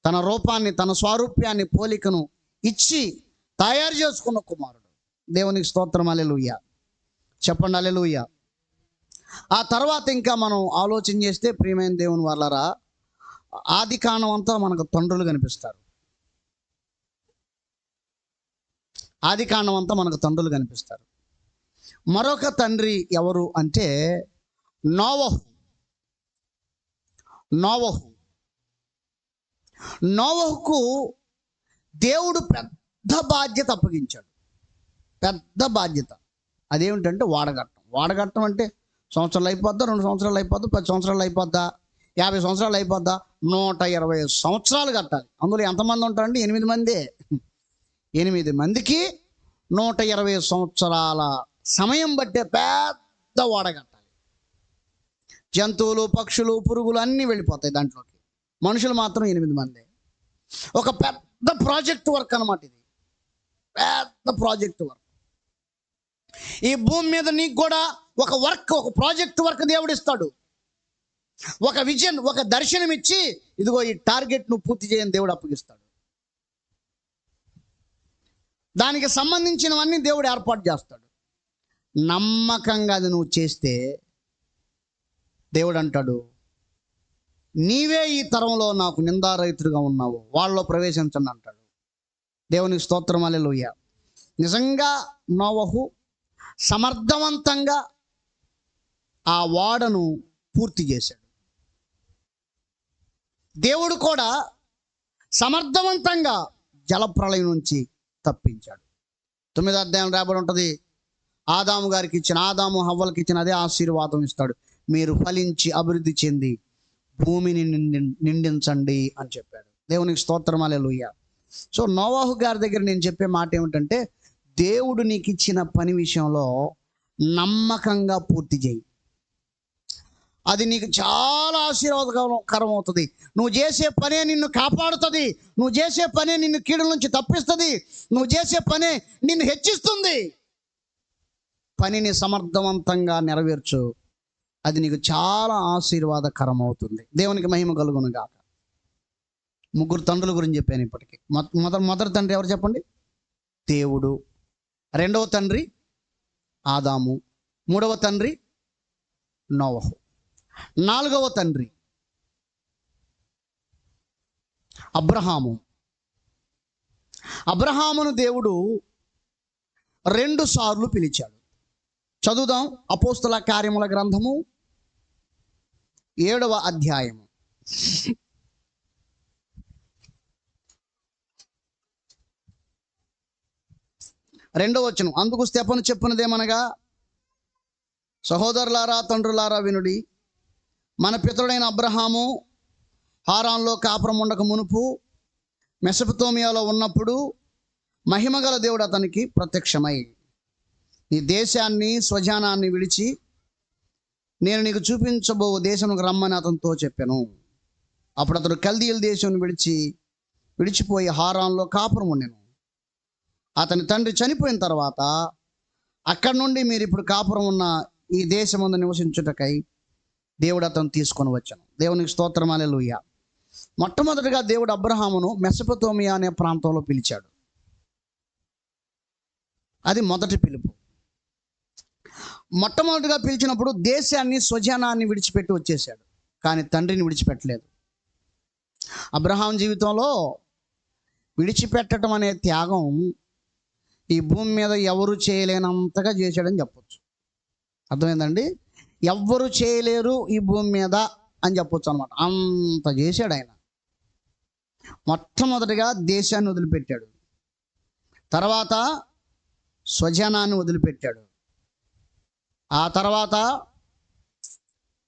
తన రూపాన్ని, తన స్వారూప్యాన్ని, పోలికను ఇచ్చి తయారు చేసుకున్న కుమారుడు. దేవునికి స్తోత్రం హల్లెలూయా. చెప్పండి హల్లెలూయా. ఆ తర్వాత ఇంకా మనం ఆలోచన చేస్తే ప్రియమైన దేవుని వాళ్ళారా, ఆది కాండం అంతా మనకు తండ్రులు కనిపిస్తారు. ఆది కాండం అంతా మనకు తండ్రులు కనిపిస్తారు. మరొక తండ్రి ఎవరు అంటే నోవహుకు దేవుడు పెద్ద బాధ్యత అప్పగించాడు. పెద్ద బాధ్యత. అదేమిటంటే వాడగట్టం అంటే సంవత్సరాలు అయిపోద్దా, 2 సంవత్సరాలు అయిపోద్దా, 10 సంవత్సరాలు అయిపోద్దా, 50 సంవత్సరాలు అయిపోద్దా, 120 సంవత్సరాలు కట్టాలి. అందులో ఎంతమంది ఉంటారండి? 8 మందే. 8 మందికి 120 సంవత్సరాల సమయం బట్టే పెద్ద ఓడ కట్టాలి. జంతువులు, పక్షులు, పురుగులు అన్నీ వెళ్ళిపోతాయి దాంట్లోకి. మనుషులు మాత్రం 8 మంది. ఒక పెద్ద ప్రాజెక్ట్ వర్క్ అన్నమాట ఇది. పెద్ద ప్రాజెక్ట్ వర్క్. ఈ భూమి మీద నీకు కూడా ఒక ప్రాజెక్ట్ వర్క్ దేవుడు ఇస్తాడు. ఒక విజన్, ఒక దర్శనం ఇచ్చి, ఇదిగో ఈ టార్గెట్ నువ్వు పూర్తి చేయని దేవుడు అప్పగిస్తాడు. దానికి సంబంధించినవన్నీ దేవుడు ఏర్పాటు చేస్తాడు. నమ్మకంగా అది నువ్వు చేస్తే దేవుడు అంటాడు, నీవే ఈ తరంలో నాకు నిందారహితుడిగా ఉన్నావు, వాళ్ళలో ప్రవేశించండి అంటాడు. దేవునికి స్తోత్రం, హల్లెలూయా. నిజంగా నోవహు సమర్థవంతంగా ఆ ఓడను పూర్తి చేశాడు. దేవుడు కూడా సమర్థవంతంగా జలప్రళయం నుంచి తప్పించాడు. 9వ అధ్యాయం రాబడి ఉంటుంది. ఆదాము హవ్వలకి ఇచ్చిన అదే ఆశీర్వాదం ఇస్తాడు. మీరు ఫలించి అభివృద్ధి చెంది భూమిని నిండించండి అని చెప్పాడు. దేవునికి స్తోత్రం, హల్లెలూయా. సో నోవాహు గారి దగ్గర నేను చెప్పే మాట ఏమిటంటే, దేవుడు నీకు ఇచ్చిన పని విషయంలో నమ్మకంగా పూర్తి చేయి. అది నీకు చాలా ఆశీర్వాదకరం అవుతుంది. నువ్వు చేసే పనే నిన్ను కాపాడుతుంది. నువ్వు చేసే పనే నిన్ను కీడుల నుంచి తప్పిస్తుంది. నువ్వు చేసే పనే నిన్ను హెచ్చిస్తుంది. పనిని సమర్థవంతంగా నెరవేర్చు, అది నీకు చాలా ఆశీర్వాదకరం అవుతుంది. దేవునికి మహిమ కలుగును గాక. 3 తండ్రుల గురించి చెప్పాను ఇప్పటికీ. మొదటి తండ్రి ఎవరు చెప్పండి? దేవుడు. 2వ తండ్రి ఆదాము. 3వ తండ్రి నోవహు. 4వ తండ్రి అబ్రహాము. అబ్రహామును దేవుడు 2 సార్లు పిలిచాడు. చదువుదాం. అపోస్తల కార్యముల గ్రంథము 7వ అధ్యాయము 2వ వచనం. అందుకు స్తెఫను చెప్పునదేమనగా, సహోదరులారా, తండ్రులారా వినుడి. మన పితరుడైన అబ్రహాము హారాన్లో కాపురం ఉండక మునుపు మెసొపొతేమియాలో ఉన్నప్పుడు మహిమగల దేవుడు అతనికి ప్రత్యక్షమై, నీ దేశాన్ని స్వజానాన్ని విడిచి నేను నీకు చూపించబో దేశంకు రమ్మని అతనితో చెప్పాను. అప్పుడు అతడు కల్దీయుల దేశం విడిచిపోయి హారాన్లో కాపురం ఉండెను. అతని తండ్రి చనిపోయిన తర్వాత అక్కడి నుండి మీరు ఇప్పుడు కాపురం ఉన్న ఈ దేశమందు నివసించుటకై దేవుడు అతను తీసుకొని వచ్చాను. దేవునికి స్తోత్రం, హల్లెలూయా. మొట్టమొదటిగా దేవుడు అబ్రహామును మెసొపొతేమియా అనే ప్రాంతంలో పిలిచాడు. అది మొదటి పిలుపు. మొట్టమొదటిగా పిలిచినప్పుడు దేశాన్ని, స్వజనాన్ని విడిచిపెట్టి వచ్చేసాడు, కానీ తండ్రిని విడిచిపెట్టలేదు. అబ్రహాం జీవితంలో విడిచిపెట్టడం అనే త్యాగం ఈ భూమి మీద ఎవరు చేయలేనంతగా చేశాడని చెప్పొచ్చు. అర్థమైందండి? ఎవ్వరు చేయలేరు ఈ భూమి మీద అని చెప్పొచ్చు అనమాట. అంత చేశాడు ఆయన. మొట్టమొదటిగా దేశాన్ని వదిలిపెట్టాడు, తర్వాత స్వజనాన్ని వదిలిపెట్టాడు, ఆ తర్వాత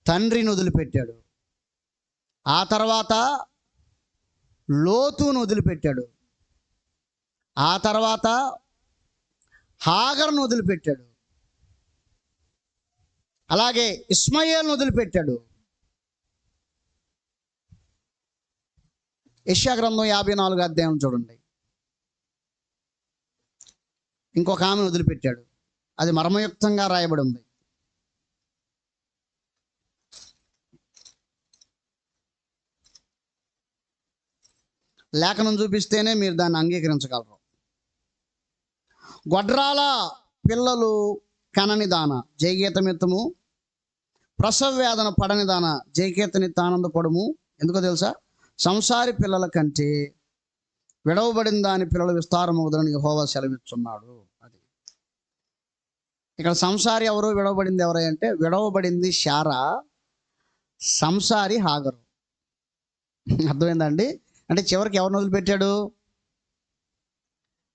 తండ్రిని వదిలిపెట్టాడు, ఆ తర్వాత లోతును వదిలిపెట్టాడు, ఆ తర్వాత హాగర్ను వదిలిపెట్టాడు, అలాగే ఇస్మాయేల్ను వదిలిపెట్టాడు. యెషయా గ్రంథం 54వ అధ్యాయం చూడండి. ఇంకొక ఆమెను వదిలిపెట్టాడు. అది మర్మయుక్తంగా రాయబడి ఉంది. లేఖనం చూపిస్తేనే మీరు దాన్ని అంగీకరించగలరు. గొడ్రాల పిల్లలు కనని దాన జయగీతమిత్తము, ప్రసవ వేదన పడని దాన జయకీర్తనిత్త ఆనందపడము. ఎందుకో తెలుసా? సంసారి పిల్లల కంటే విడవబడిన దాని పిల్లలు విస్తారమవుదని యెహోవా సెలవిస్తున్నాడు. అది ఇక్కడ సంసారి ఎవరు, విడవబడింది ఎవరు అంటే, విడవబడింది శారా, సంసారి హాగరు. అర్థమైందండి? అంటే చివరికి ఎవరిని వదిలిపెట్టాడు?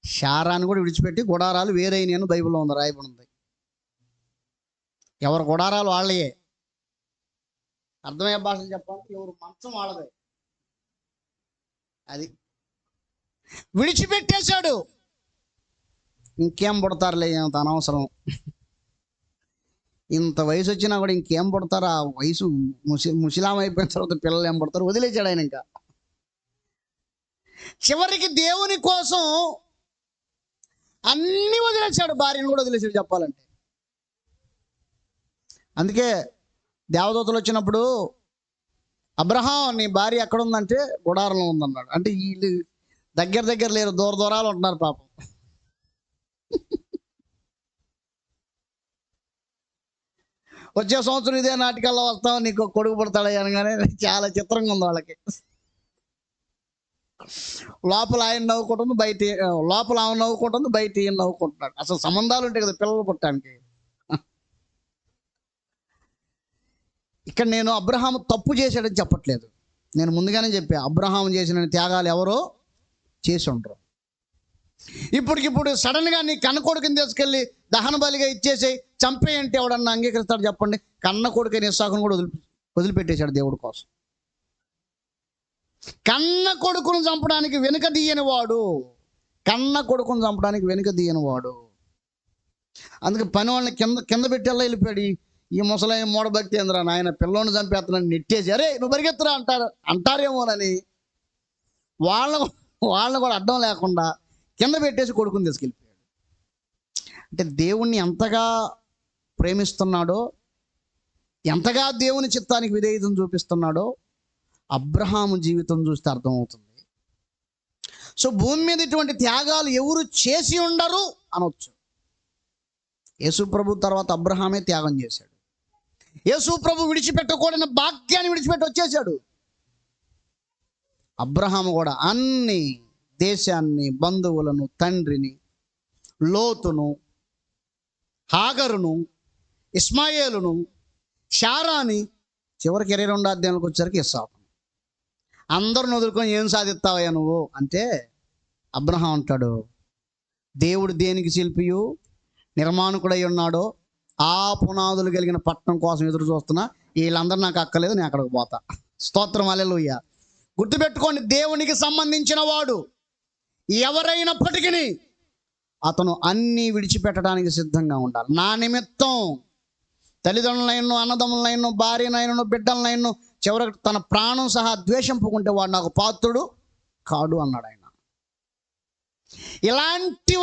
శారాన్ని కూడా విడిచిపెట్టి గుడారాలు వేరైన అని బైబిల్లో ఉంది, రాయబడి ఉంది. ఎవరు గుడారాలు వాళ్ళయే. అర్థమయ్యే భాషలు చెప్పాలంటే ఎవరు మంచం వాళ్ళదే. అది విడిచిపెట్టేశాడు. ఇంకేం పుడతారులే, అంత అనవసరం. ఇంత వయసు వచ్చినా కూడా ఇంకేం పుడతారు, ఆ వయసు ముసిలాం అయిపోయిన తర్వాత పిల్లలు ఏం పుడతారు, వదిలేసాడు ఆయన. ఇంకా చివరికి దేవుని కోసం అన్నీ వదిలేశాడు, భార్యను కూడా వదిలేసాడు చెప్పాలంటే. అందుకే దేవదూతలు వచ్చినప్పుడు అబ్రహాం నీ భార్య ఎక్కడ ఉందంటే గుడారంలో ఉందన్నాడు. అంటే వీళ్ళు దగ్గర దగ్గర లేరు, దూర దూరాలు ఉంటున్నారు పాపం. వచ్చే సంవత్సరం ఇదే నాటికల్లో వస్తాం, నీకు కొడుకు పుడతాడు అనగానే చాలా చిత్రంగా ఉంది వాళ్ళకి. లోపల ఆయన నవ్వుకుంటుంది, బయట లోపల ఆమె నవ్వుకుంటుంది, బయట ఈయన నవ్వుకుంటున్నాడు. అసలు సంబంధాలు ఉంటాయి కదా పిల్లలు పుట్టడానికి. ఇక్కడ నేను అబ్రహాము తప్పు చేశాడని చెప్పట్లేదు, నేను ముందుగానే చెప్పా అబ్రహాము చేసిన త్యాగాలు ఎవరో చేసి ఉండరు. ఇప్పటికిప్పుడు సడన్గా నీ కన్న కొడుకుని తీసుకెళ్ళి దహన బలిగా ఇచ్చేసి చంపేయంటే ఎవడన్నా అంగీకరిస్తాడు చెప్పండి? కన్న కొడుకైన ఇస్సాకును కూడా వదిలిపెట్టేశాడు దేవుడి కోసం. కన్న కొడుకును చంపడానికి వెనుక తీయని వాడు, కన్న కొడుకును చంపడానికి వెనుక తీయని వాడు. అందుకే పని వాళ్ళని కింద పెట్టేలా వెళ్ళిపోయాడు. ఈ ముసలైన మూఢభక్తి ఏంద్రా నాయన, పిల్లోని చంపేస్తున్నాను నెట్టేసి, అరే నువ్వు పరిగెత్తురా అంటారేమోనని వాళ్ళని కూడా అడ్డం లేకుండా కింద పెట్టేసి కొడుకుని తీసుకెళ్ళిపోయాడు. అంటే దేవుణ్ణి ఎంతగా ప్రేమిస్తున్నాడో, ఎంతగా దేవుని చిత్తానికి విధేయతను చూపిస్తున్నాడో అబ్రహాము జీవితం చూస్తే అర్థమవుతుంది. సో భూమి మీద ఇటువంటి త్యాగాలు ఎవరు చేసి ఉండరు అనొచ్చు. యేసు ప్రభు తర్వాత అబ్రహామే త్యాగం చేశాడు. యేసు ప్రభు విడిచిపెట్టకూడని భాగ్యాన్ని విడిచిపెట్టి వచ్చేసాడు. అబ్రహాము కూడా అన్ని దేశాన్ని, బంధువులను, తండ్రిని, లోతును, హాగరును, ఇస్మాయేలును, శారాని, చివరికి 22వ అధ్యాయంలోకి వచ్చేసరికి ఇస్సాకు, అందరిని వదులుకొని ఏం సాధిస్తావయ్యా నువ్వు అంటే అబ్రహాం అంటాడు, దేవుడు దేనికి శిల్పియు నిర్మాణకుడై ఉన్నాడో ఆ పునాదులు కలిగిన పట్టణం కోసం ఎదురు చూస్తున్నా, వీళ్ళందరూ నాకు అక్కలేదు, నేను అక్కడికి పోతా. స్తోత్రం, హల్లెలూయా. గుర్తుపెట్టుకోండి, దేవునికి సంబంధించిన వాడు ఎవరైనప్పటికీ అతను అన్నీ విడిచిపెట్టడానికి సిద్ధంగా ఉండాలి. నా నిమిత్తం తల్లిదండ్రులైనను, అన్నదమ్ములైనను, భార్యనైనను, బిడ్డలనైనను, చివరికి తన ప్రాణం సహా ద్వేషింపుకుంటే వాడు నాకు పాత్రుడు కాడు అన్నాడు ఆయన. ఇలాంటి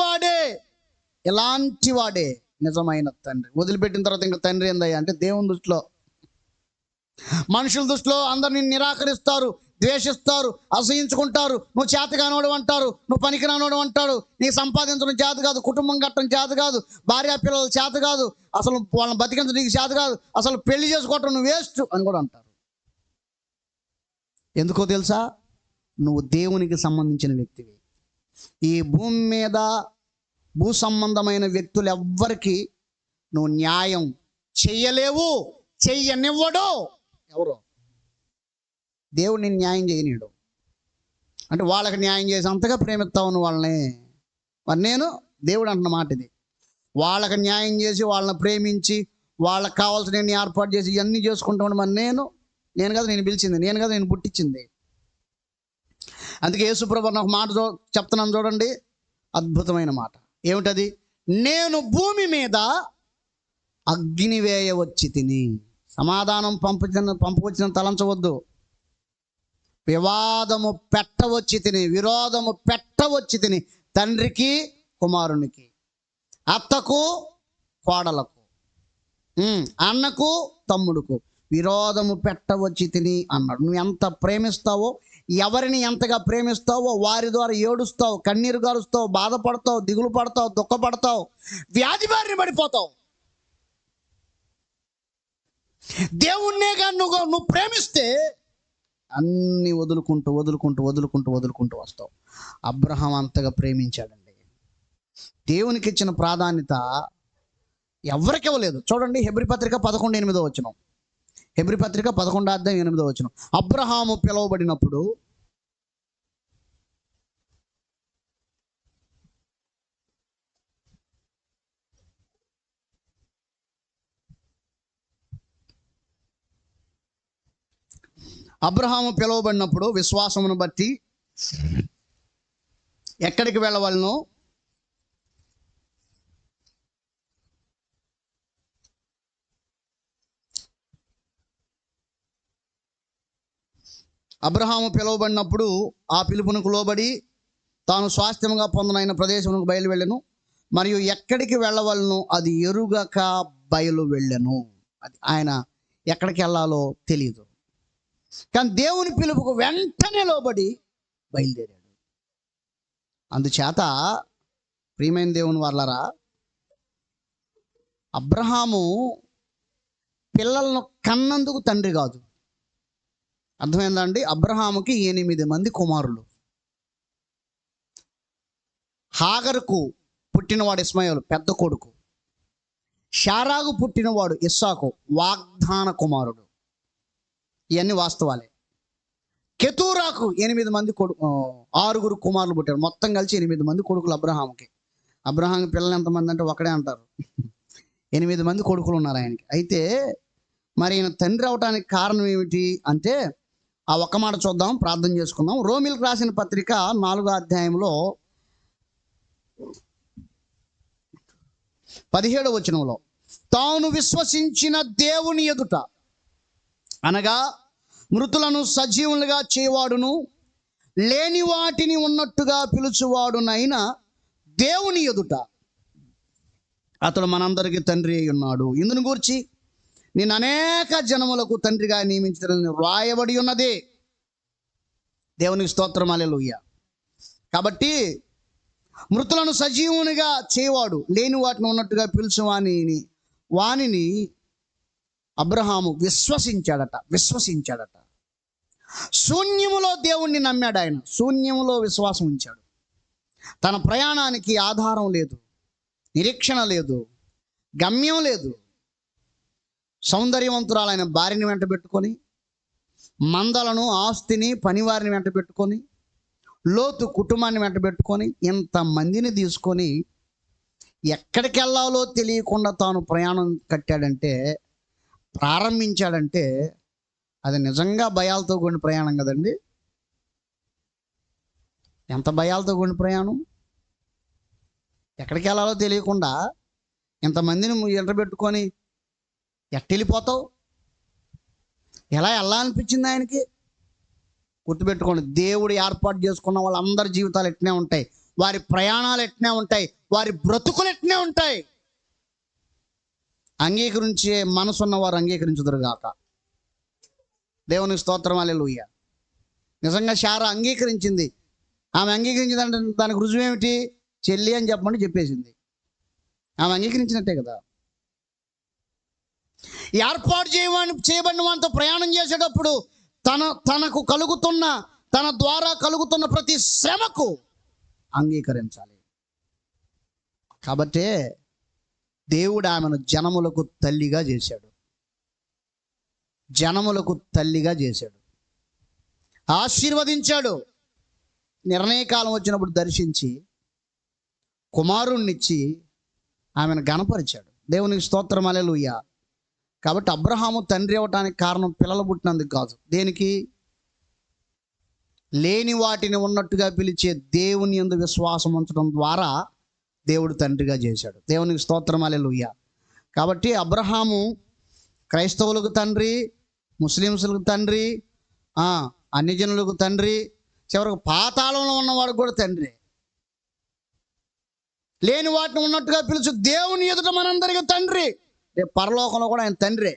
వాడే నిజమైన తండ్రి. వదిలిపెట్టిన తర్వాత ఇంకా తండ్రి ఏందయ్యా అంటే, దేవుని దృష్టిలో, మనుషుల దృష్టిలో అందరిని నిరాకరిస్తారు, ద్వేషిస్తారు, అసహించుకుంటారు. నువ్వు చేతగానోడు అంటారు, నువ్వు పనికిరానోడు అంటాడు, నీకు సంపాదించడం చేత కాదు, కుటుంబం కట్టడం చేత కాదు, భార్య పిల్లలు చేత కాదు, అసలు వాళ్ళని బతికించడం నీకు చేత కాదు, అసలు పెళ్లి చేసుకోవటం నువ్వు వేస్ట్ అని కూడా అంటారు. ఎందుకో తెలుసా? నువ్వు దేవునికి సంబంధించిన వ్యక్తివి. ఈ భూమి మీద భూ సంబంధమైన వ్యక్తులు ఎవ్వరికి నువ్వు న్యాయం చెయ్యలేవు, చెయ్యనివ్వడు. ఎవరో దేవుడిని న్యాయం చేయనీయడు. అంటే వాళ్ళకి న్యాయం చేసి అంతగా ప్రేమిస్తావు నువ్వు వాళ్ళని. మరి నేను దేవుడు అంటున్న మాట ఇది, వాళ్ళకి న్యాయం చేసి వాళ్ళని ప్రేమించి వాళ్ళకి కావాల్సిన ఏర్పాటు చేసి ఇవన్నీ చేసుకుంటాను. మరి నేను కదా నేను పిలిచింది, నేను కదా నేను పుట్టించింది. అందుకే యేసుప్రభు ఒక మాట చెప్తున్నాను చూడండి, అద్భుతమైన మాట. ఏమిటది? నేను భూమి మీద అగ్ని వేయ వచ్చి తిని. సమాధానం పంపుకొచ్చిన తలంచవద్దు. వివాదము పెట్టవచ్చి తిని, విరోధము పెట్టవచ్చి తిని, తండ్రికి కుమారునికి, అత్తకు కోడలకు, అన్నకు తమ్ముడుకు విరోధము పెట్టవచ్చి తిని అన్నాడు. నువ్వు ఎంత ప్రేమిస్తావో, ఎవరిని ఎంతగా ప్రేమిస్తావో వారి ద్వారా ఏడుస్తావు, కన్నీరు గారుస్తావు, బాధపడతావు, దిగులు పడతావు, దుఃఖపడతావు, వ్యాధి బారిన పడిపోతావు. దేవుణ్ణే కానీ నువ్వు ప్రేమిస్తే అన్నీ వదులుకుంటూ వదులుకుంటూ వదులుకుంటూ వదులుకుంటూ వస్తావు. అబ్రహాం అంతగా ప్రేమించాడండి. దేవునికి ఇచ్చిన ప్రాధాన్యత ఎవరికి ఇవ్వలేదు. చూడండి, హెబ్రీ పత్రిక 11:8 వచనం. హెబ్రీ పత్రిక 11:8 అబ్రహాము పిలువబడినప్పుడు విశ్వాసమును బట్టి ఎక్కడికి వెళ్ళవలనో అబ్రహాము పిలువబడినప్పుడు ఆ పిలుపునకు లోబడి తాను స్వాస్థ్యముగా పొందనైన ప్రదేశమునకు బయలు వెళ్ళెను, మరియు ఎక్కడికి వెళ్ళవలను అది ఎరుగక బయలు వెళ్ళెను. అది ఆయన ఎక్కడికి వెళ్ళాలో తెలియదు, కానీ దేవుని పిలుపుకు వెంటనే లోబడి బయలుదేరాడు. అందుచేత ప్రియమైన దేవుని వాళ్ళరా, అబ్రహాము పిల్లలను కన్నందుకు తండ్రి కాదు. అర్థమైందండి? అబ్రహాముకి 8 మంది కుమారులు. హాగరుకు పుట్టినవాడు ఇస్మాయిలు పెద్ద కొడుకు. షారాగు పుట్టినవాడు ఇస్సాకు వాగ్దాన కుమారుడు. ఇవన్నీ వాస్తవాలే. కెతూరాకు 8 మంది 6 కుమారులు పుట్టారు. మొత్తం కలిసి 8 మంది కొడుకులు అబ్రహాముకి. అబ్రహాంకి పిల్లలు ఎంతమంది అంటే ఒకడే అంటారు. 8 మంది కొడుకులు ఉన్నారు ఆయనకి. అయితే మరి ఈయన తండ్రి అవటానికి కారణం ఏమిటి అంటే ఆ ఒక్క మాట చూద్దాం, ప్రార్థన చేసుకుందాం. రోమిలకు రాసిన పత్రిక 4వ అధ్యాయంలో 17వ వచనంలో, తాను విశ్వసించిన దేవుని ఎదుట అనగా మృతులను సజీవులుగా చేయవాడును లేని వాటిని ఉన్నట్టుగా పిలుచువాడునైనా దేవుని ఎదుట అతడు మనందరికీ తండ్రి అయి ఉన్నాడు. ఇందును గూర్చి నేను అనేక జనములకు తండ్రిగా నియమించడానికి రాయబడి ఉన్నది. దేవునికి స్తోత్రం, హల్లెలూయా. కాబట్టి మృతులను సజీవునిగా చేయవాడు లేని వాటిని ఉన్నట్టుగా వానిని అబ్రహాము విశ్వసించాడట. శూన్యములో దేవుణ్ణి నమ్మాడు. ఆయన శూన్యములో విశ్వాసం ఉంచాడు. తన ప్రయాణానికి ఆధారం లేదు, నిరీక్షణ లేదు, గమ్యం లేదు. సౌందర్యవంతురాలైన భార్యని వెంట పెట్టుకొని, మందలను, ఆస్తిని, పనివారిని వెంట పెట్టుకొని, లోతు కుటుంబాన్ని వెంట పెట్టుకొని, ఇంతమందిని తీసుకొని ఎక్కడికి వెళ్ళాలో తెలియకుండా తాను ప్రయాణం ప్రారంభించాడంటే అది నిజంగా భయాలతో కూడిన ప్రయాణం కదండి. ఎంత భయాలతో కూడిన ప్రయాణం! ఎక్కడికి వెళ్ళాలో తెలియకుండా ఇంతమందిని ఎంటబెట్టుకొని ఎట్టెళ్ళిపోతావు? ఎలా వెళ్ళాలనిపించింది ఆయనకి? గుర్తుపెట్టుకోండి, దేవుడు ఏర్పాటు చేసుకున్న వాళ్ళందరి జీవితాలు ఎట్నే ఉంటాయి, వారి ప్రయాణాలు ఎట్నే ఉంటాయి, వారి బ్రతుకులు ఎట్నే ఉంటాయి. అంగీకరించే మనసున్న వారు అంగీకరించుదురుగాక. దేవునికి స్తోత్రం, హల్లెలూయా. నిజంగా శారా అంగీకరించింది. ఆమె అంగీకరించిందంటే దానికి రుజువు ఏమిటి? చెల్లి అని చెప్పమని చెప్పేసింది. ఆమె అంగీకరించినట్టే కదా. ఏర్పాటు చేయబడిన వాటితో ప్రయాణం చేసేటప్పుడు తనకు కలుగుతున్న, తన ద్వారా కలుగుతున్న ప్రతి శ్రమకు అంగీకరించాలి. కాబట్టే దేవుడు ఆమెను జనములకు తల్లిగా చేశాడు, ఆశీర్వదించాడు. నిర్ణయకాలం వచ్చినప్పుడు దర్శించి కుమారుణ్ణిచ్చి ఆమెను గణపరిచాడు. దేవునికి స్తోత్రం, హల్లెలూయా. కాబట్టి అబ్రహాము తండ్రి అవ్వటానికి కారణం పిల్లలు పుట్టినందుకు కాదు. దేనికి? లేని వాటిని ఉన్నట్టుగా పిలిచే దేవుని యందు విశ్వాసం ఉంచడం ద్వారా దేవుడు తండ్రిగా చేశాడు. దేవునికి స్తోత్రం, హల్లెలూయా. కాబట్టి అబ్రహాము క్రైస్తవులకు తండ్రి, ముస్లిమ్స్లకు తండ్రి, అన్ని జనులకు తండ్రి, చివరికి పాతాళంలో ఉన్నవాడు కూడా తండ్రి. లేని వాటిని ఉన్నట్టుగా పిలుచు దేవుని ఎదుట మనందరికీ తండ్రి. రేపు పరలోకంలో కూడా ఆయన తండ్రే,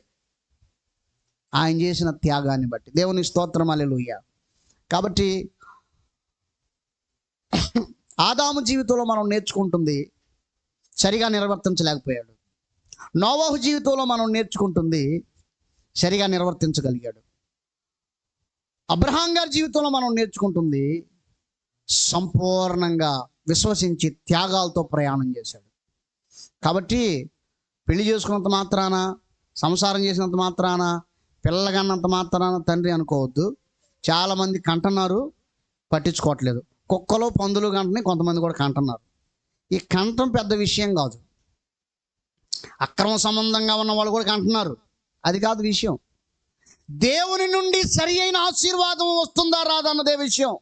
ఆయన చేసిన త్యాగాన్ని బట్టి. దేవుని స్తోత్రం, హల్లెలూయా. కాబట్టి ఆదాము జీవితంలో మనం నేర్చుకుంటుంది సరిగా నిర్వర్తించలేకపోయాడు. నోవహు జీవితంలో మనం నేర్చుకుంటుంది సరిగా నిర్వర్తించగలిగాడు. అబ్రహాం గారి జీవితంలో మనం నేర్చుకుంటుంది సంపూర్ణంగా విశ్వసించి త్యాగాలతో ప్రయాణం చేశాడు. కాబట్టి పెళ్లి చేసుకున్నంత మాత్రాన, సంసారం చేసినంత మాత్రాన, పిల్లగన్నంత మాత్రాన తండ్రి అనుకోవద్దు. చాలామంది కంటున్నారు, పట్టించుకోవట్లేదు. కుక్కలు, పందులు కంటని కొంతమంది కూడా కంటున్నారు. ఈ కంఠం పెద్ద విషయం కాదు. అక్రమ సంబంధంగా ఉన్న వాళ్ళు కూడా కంటున్నారు, అది కాదు విషయం. దేవుని నుండి సరి అయిన ఆశీర్వాదం వస్తుందా రాదన్నదే విషయం.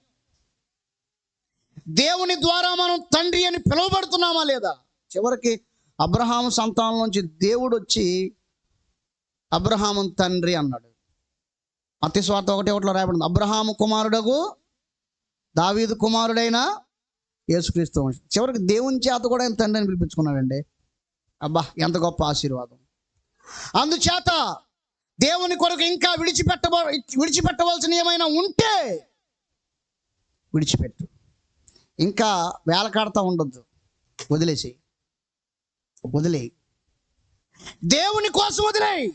దేవుని ద్వారా మనం తండ్రి అని పిలువబడుతున్నామా లేదా? చివరికి అబ్రహాము సంతానం నుంచి దేవుడు వచ్చి అబ్రహాము తండ్రి అన్నాడు. మత్తయి సువార్త 1:1 రాయబడింది, అబ్రహాము కుమారుడగు దావీదు కుమారుడైన యేసుక్రీస్తు వంశం. చివరికి దేవుని చేత కూడా ఆయన తండ్రి అని పిలిపించుకున్నాడండి. అబ్బా, ఎంత గొప్ప ఆశీర్వాదం. అందుచేత దేవుని కొరకు ఇంకా విడిచిపెట్టవలసిన ఏమైనా ఉంటే విడిచిపెట్టు. ఇంకా వేలకాడుతూ ఉండొద్దు, వదిలేసి దేవుని కోసం వదిలేయి.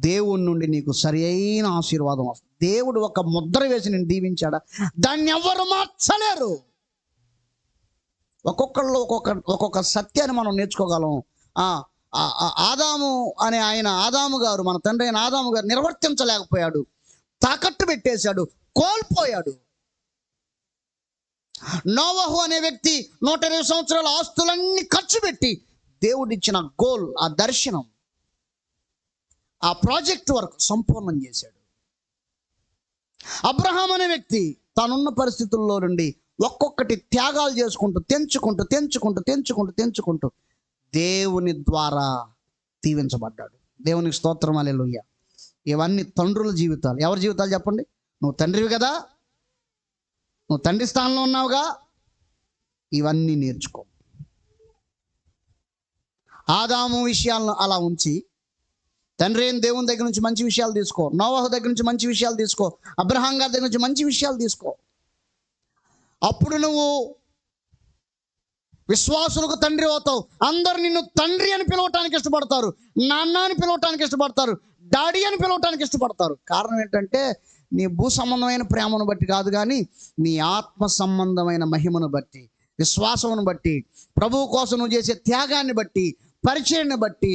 దేవుని నుండి నీకు సరి అయిన ఆశీర్వాదం వస్తుంది. దేవుడు ఒక ముద్ర వేసి నేను దీవించాడా, దాన్ని ఎవరు మార్చలేరు. ఒక్కొక్కళ్ళు ఒక్కొక్క సత్యాన్ని మనం నేర్చుకోగలం. ఆదాము అనే ఆదాము గారు, మన తండ్రి అయిన ఆదాము గారు నిర్వర్తించలేకపోయాడు, తాకట్టు పెట్టేశాడు, కోల్పోయాడు. నోవహు అనే వ్యక్తి 120 సంవత్సరాల ఆస్తులన్నీ ఖర్చు పెట్టి దేవుడిచ్చిన గోల్, ఆ దర్శనం, ఆ ప్రాజెక్ట్ వర్క్ సంపూర్ణం చేశాడు. అబ్రహాం అనే వ్యక్తి తానున్న పరిస్థితుల్లో నుండి ఒక్కొక్కటి త్యాగాలు చేసుకుంటూ తెంచుకుంటూ దేవుని ద్వారా దీవించబడ్డాడు. దేవునికి స్తోత్రం, హల్లెలూయా. ఇవన్నీ తండ్రుల జీవితాలు. ఎవరి జీవితాలు చెప్పండి? నువ్వు తండ్రివి కదా, నువ్వు తండ్రి స్థానంలో ఉన్నావుగా, ఇవన్నీ నేర్చుకో. ఆదాము విషయాలను అలా ఉంచి తండ్రి అయిన దేవుని దగ్గర నుంచి మంచి విషయాలు తీసుకో, నోవహు దగ్గర నుంచి మంచి విషయాలు తీసుకో, అబ్రహాం గారి దగ్గర నుంచి మంచి విషయాలు తీసుకో. అప్పుడు నువ్వు విశ్వాసులకు తండ్రి అవుతావు. అందరు నిన్ను తండ్రి అని పిలవటానికి ఇష్టపడతారు, నాన్న అని పిలవటానికి ఇష్టపడతారు, డాడీ అని పిలవటానికి ఇష్టపడతారు. కారణం ఏంటంటే నీ భూ సంబంధమైన ప్రేమను బట్టి కాదు, కానీ నీ ఆత్మ సంబంధమైన మహిమను బట్టి, విశ్వాసమును బట్టి, ప్రభువు కోసం నువ్వు చేసే త్యాగాన్ని బట్టి, పరిచయాన్ని బట్టి,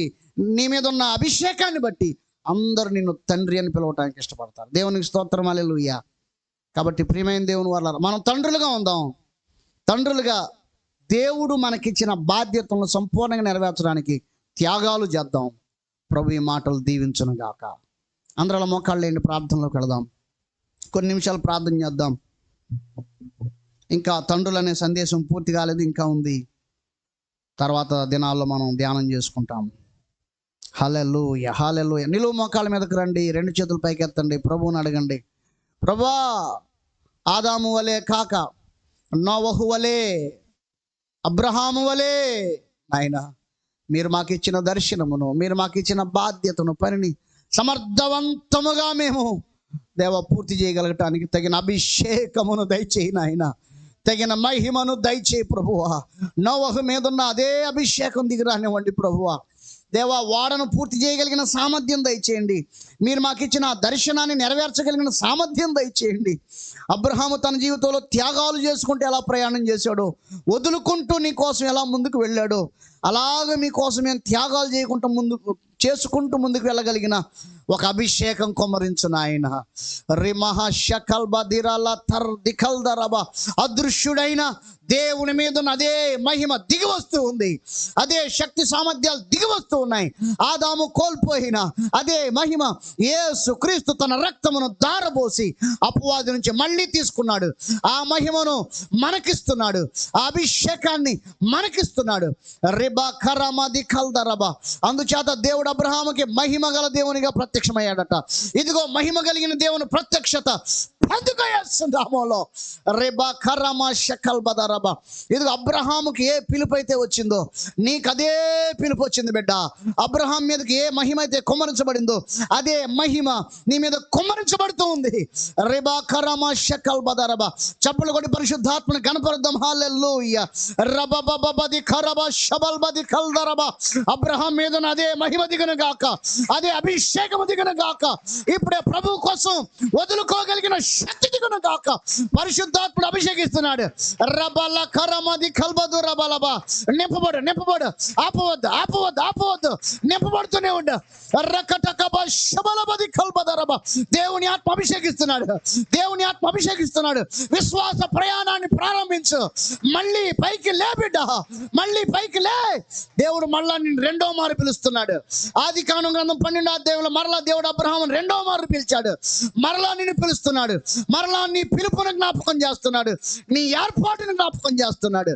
నీ మీద ఉన్న అభిషేకాన్ని బట్టి అందరూ నిన్ను తండ్రి అని పిలవటానికి ఇష్టపడతారు. దేవునికి స్తోత్రం, హల్లెలూయా. కాబట్టి ప్రియమైన దేవుని వాళ్ళారా, మనం తండ్రులుగా ఉందాం. తండ్రులుగా దేవుడు మనకిచ్చిన బాధ్యతలను సంపూర్ణంగా నెరవేర్చడానికి త్యాగాలు చేద్దాం. ప్రభు ఈ మాటలు దీవించును గాక. అందరూ మోకాళ్ళు లేని ప్రార్థనలోకి వెళదాం. కొన్ని నిమిషాలు ప్రార్థన చేద్దాం. ఇంకా తండ్రులు అనే సందేశం పూర్తి కాలేదు, ఇంకా ఉంది. తర్వాత దినాల్లో మనం ధ్యానం చేసుకుంటాం. హల్లెలూయా, హల్లెలూయా. నిలువు మోకాళ్ళ మీదకి రండి, 2 చేతులు పైకి ఎత్తండి, ప్రభువుని అడగండి. ప్రభువా, ఆదాము వలే కాక నోవహు వలే, అబ్రహాము వలే నాయనా, మీరు మాకు ఇచ్చిన దర్శనమును, మీరు మాకు ఇచ్చిన బాధ్యతను, పనిని సమర్థవంతముగా మేము పూర్తి చేయగలగటానికి తగిన అభిషేకమును దయచేయి నాయన, తగిన మహిమను దయచేయి ప్రభువా. నోవహు మీద ఉన్న అదే అభిషేకం దిగిరానివ్వండి ప్రభువా. వాడను పూర్తి చేయగలిగిన సామర్థ్యం దయచేయండి. మీరు మాకు ఇచ్చిన దర్శనాన్ని నెరవేర్చగలిగిన సామర్థ్యం దయచేయండి. అబ్రహాము తన జీవితంలో త్యాగాలు చేసుకుంటూ ఎలా ప్రయాణం చేశాడో, వదులుకుంటూ నీ కోసం ఎలా ముందుకు వెళ్ళాడో, అలాగే మీకోసం మేము త్యాగాలు చేసుకుంటూ ముందుకు వెళ్ళగలిగిన ఒక అభిషేకం కొమ్మరించు నాయన. అదృశ్యుడైన దేవుని మీద అదే మహిమ దిగి వస్తూ ఉంది, అదే శక్తి సామర్థ్యాలు దిగి వస్తూ ఉన్నాయి. ఆదాము కోల్పోయిన అదే మహిమ యేసు క్రీస్తు తన రక్తమును దారబోసి అపవాది నుంచి మళ్ళీ తీసుకున్నాడు. ఆ మహిమను మనకిస్తున్నాడు, ఆ అభిషేకాన్ని మనకిస్తున్నాడు. అందుచేత దేవుడు అబ్రహాముకి మహిమ గల దేవునిగా ప్రత్యక్షమయ్యాడట. ఇదిగో మహిమ కలిగిన దేవుని ప్రత్యక్షత పొందుకోయాలో ఇదిగో అబ్రహాముకి ఏ పిలుపు అయితే వచ్చిందో నీకు అదే పిలుపు వచ్చింది బిడ్డ. అబ్రహాం మీదకి ఏ మహిమ అయితే కుమ్మరించబడిందో అదే మహిమ నీ మీద కుమ్మరించబడుతూ ఉంది. చప్పులు కొట్టి పరిశుద్ధాత్మను కనపరుద్దాం. హల్లెలూయా. అబ్రహాం మీద అదే మహిమ దిగను గాక, అదే అభిషేకము దిగను గాక, ఇప్పుడే ప్రభు కోసం వదులుకోగలిగిన శక్తి దిగను గాక. పరిశుద్ధాత్ముడు అభిషేకిస్తున్నాడు. రబల కరమది కల్బదు రబలబ. నింపబడు, నింపబడు, ఆపవద్దు, ఆపవద్దు, ఆపవద్దు, నింపబడుతూనే ఉండు. రకటకబ శబలబది కల్బదరబ. దేవుని ఆత్మ అభిషేకిస్తున్నాడు, దేవుని ఆత్మ అభిషేకిస్తున్నాడు. విశ్వాస ప్రయాణాన్ని ప్రారంభించు. మళ్ళీ పైకి లే బిడ్డ, మళ్ళీ పైకి లే. దేవుడు మళ్ళా నిన్ను 2వ మారు పిలుస్తున్నాడు. ఆదికాండం గ్రంథం 12వ అధ్యాయంలో మరలా దేవుడు అబ్రహామును 2వ మారు పిలిచాడు. మరలా నిన్ను పిలుస్తున్నాడు, మరలా నీ పిలుపును జ్ఞాపకం చేస్తున్నాడు, నీ ఏర్పాటును జ్ఞాపకం చేస్తున్నాడు.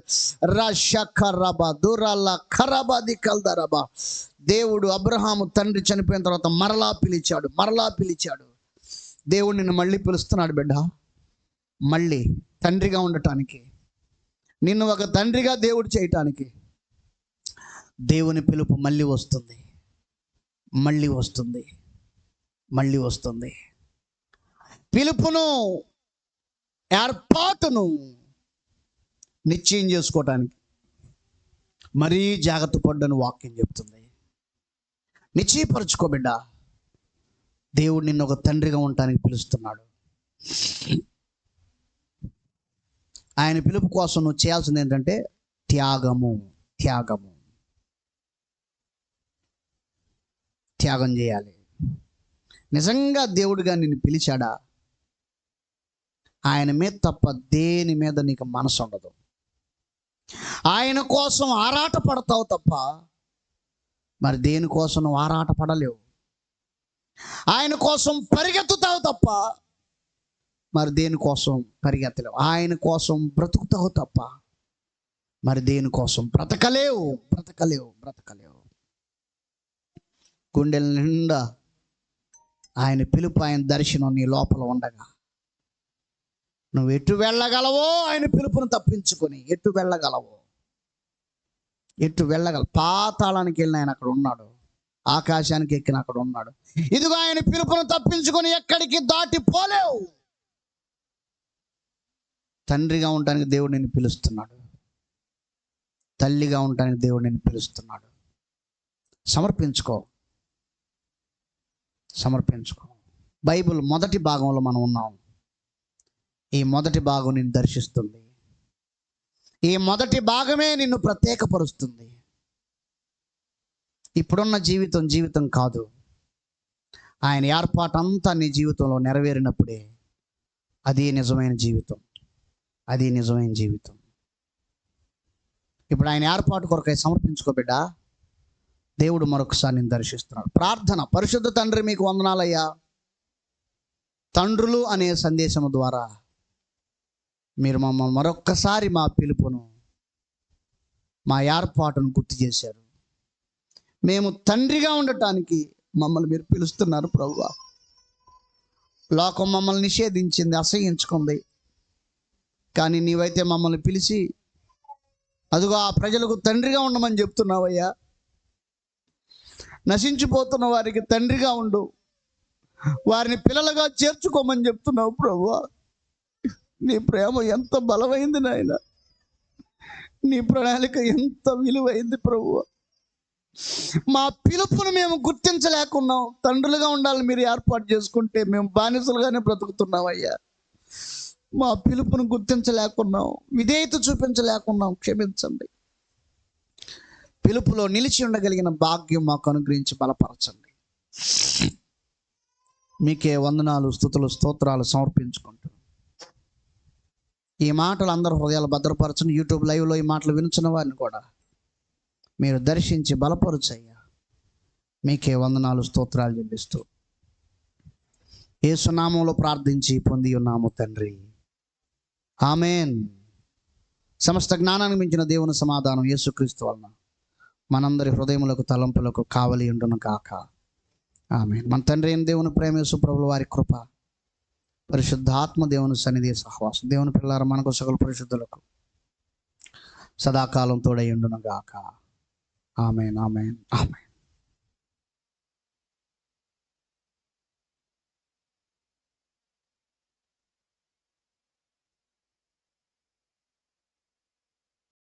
దేవుడు అబ్రహాము తండ్రి చనిపోయిన తర్వాత మరలా పిలిచాడు. దేవుడు నిన్ను మళ్ళీ పిలుస్తున్నాడు బిడ్డ. మళ్ళీ తండ్రిగా ఉండటానికి, నిన్ను ఒక తండ్రిగా దేవుడు చేయటానికి. దేవుని పిలుపు మళ్ళీ వస్తుంది. పిలుపును, ఏర్పాటును నిశ్చయం చేసుకోవటానికి మరీ జాగ్రత్త పడ్డని వాక్యం చెప్తుంది. నిశ్చయపరచుకో బిడ్డ. దేవుడు నిన్ను ఒక తండ్రిగా ఉండటానికి పిలుస్తున్నాడు. ఆయన పిలుపు కోసం నువ్వు చేయాల్సింది ఏంటంటే త్యాగం చేయాలి. నిజంగా దేవుడిగా నిన్ను పిలిచాడా, ఆయన మీద తప్ప దేని మీద నీకు మనసు ఉండదు. ఆయన కోసం ఆరాట పడతావు తప్ప మరి దేనికోసం నువ్వు ఆరాట పడలేవు. ఆయన కోసం పరిగెత్తుతావు తప్ప మరి దేనికోసం పరిగెత్తలేవు. ఆయన కోసం బ్రతుకుతావు తప్ప మరి దేనికోసం బ్రతకలేవు. గుండెల నిండా ఆయన పిలుపు, ఆయన దర్శనం నీ లోపల ఉండగా నువ్వు ఎటు వెళ్ళగలవో, ఆయన పిలుపును తప్పించుకొని ఎటు వెళ్ళగలవు. పాతాళానికి వెళ్ళిన ఆయన అక్కడ ఉన్నాడు, ఆకాశానికి ఎక్కిన అక్కడ ఉన్నాడు. ఇదిగో ఆయన పిలుపును తప్పించుకొని ఎక్కడికి దాటిపోలేవు. తండ్రిగా ఉండటానికి దేవుడు నిన్ను పిలుస్తున్నాడు, తల్లిగా ఉండటానికి దేవుడు నిన్ను పిలుస్తున్నాడు. సమర్పించుకో. బైబిల్ మొదటి భాగంలో మనం ఉన్నాం. ఈ మొదటి భాగం నిన్ను దర్శిస్తుంది. ఈ మొదటి భాగమే నిన్ను ప్రత్యేకపరుస్తుంది. ఇప్పుడున్న జీవితం కాదు. ఆయన ఏర్పాటు అంతా నీ జీవితంలో నెరవేరినప్పుడే అది నిజమైన జీవితం. ఇప్పుడు ఆయన ఏర్పాటు కొరకై సమర్పించుకో బిడ్డ. దేవుడు మరొకసారి నేను దర్శిస్తున్నాడు. ప్రార్థన. పరిశుద్ధ తండ్రి, మీకు వందనాలయ్యా. తండ్రులు అనే సందేశం ద్వారా మీరు మమ్మల్ని మరొక్కసారి మా పిలుపును, మా ఏర్పాటును గుర్తు చేశారు. మేము తండ్రిగా ఉండటానికి మమ్మల్ని మీరు పిలుస్తున్నారు ప్రభువా. లోకం మమ్మల్ని నిషేధించింది, అసహ్యించుకుంది. కానీ నీవైతే మమ్మల్ని పిలిచి అదిగో ఆ ప్రజలకు తండ్రిగా ఉండమని చెప్తున్నావయ్యా. నశించిపోతున్న వారికి తండ్రిగా ఉండు, వారిని పిల్లలుగా చేర్చుకోమని చెప్తున్నావు ప్రభువా. నీ ప్రేమ ఎంత బలమైంది నాయన, నీ ప్రణాళిక ఎంత విలువైంది ప్రభువా. మా పిలుపును మేము గుర్తించలేకున్నాం. తండ్రులుగా ఉండాలని మీరు ఏర్పాటు చేసుకుంటే మేము బానిసలుగానే బ్రతుకుతున్నామయ్యా. మా పిలుపును గుర్తించలేకున్నాం, విధేయత చూపించలేకున్నాం. క్షమించండి. పిలుపులో నిలిచి ఉండగలిగిన భాగ్యం మాకు అనుగ్రహించి బలపరచండి. మీకే వందనాలు, స్తుతులు, స్తోత్రాలు సమర్పించుకుంటూ ఈ మాటలు అందరూ హృదయాలు భద్రపరచండి. యూట్యూబ్ లైవ్లో ఈ మాటలు వినుచున్న వారిని కూడా మీరు దర్శించి బలపరచయ్యా. మీకే వందనాలు, స్తోత్రాలు చెల్లిస్తూ యేసు నామములో ప్రార్థించి పొంది ఉన్నాము తండ్రి. ఆమేన్. సమస్త జ్ఞానానికి మించిన దేవుని సమాధానం యేసుక్రీస్తు వలన మనందరి హృదయములకు, తలంపులకు కావలి ఉండును కాక. ఆమేన్. మన తండ్రి అయిన దేవుని ప్రేమ, యేసు ప్రభువుల వారి కృప, పరిశుద్ధాత్మ దేవుని సన్నిధి, సహవాసం దేవుని పిల్లల మనకు సకల పరిశుద్ధులకు సదాకాలం తోడై ఉండును గాక. ఆమేన్.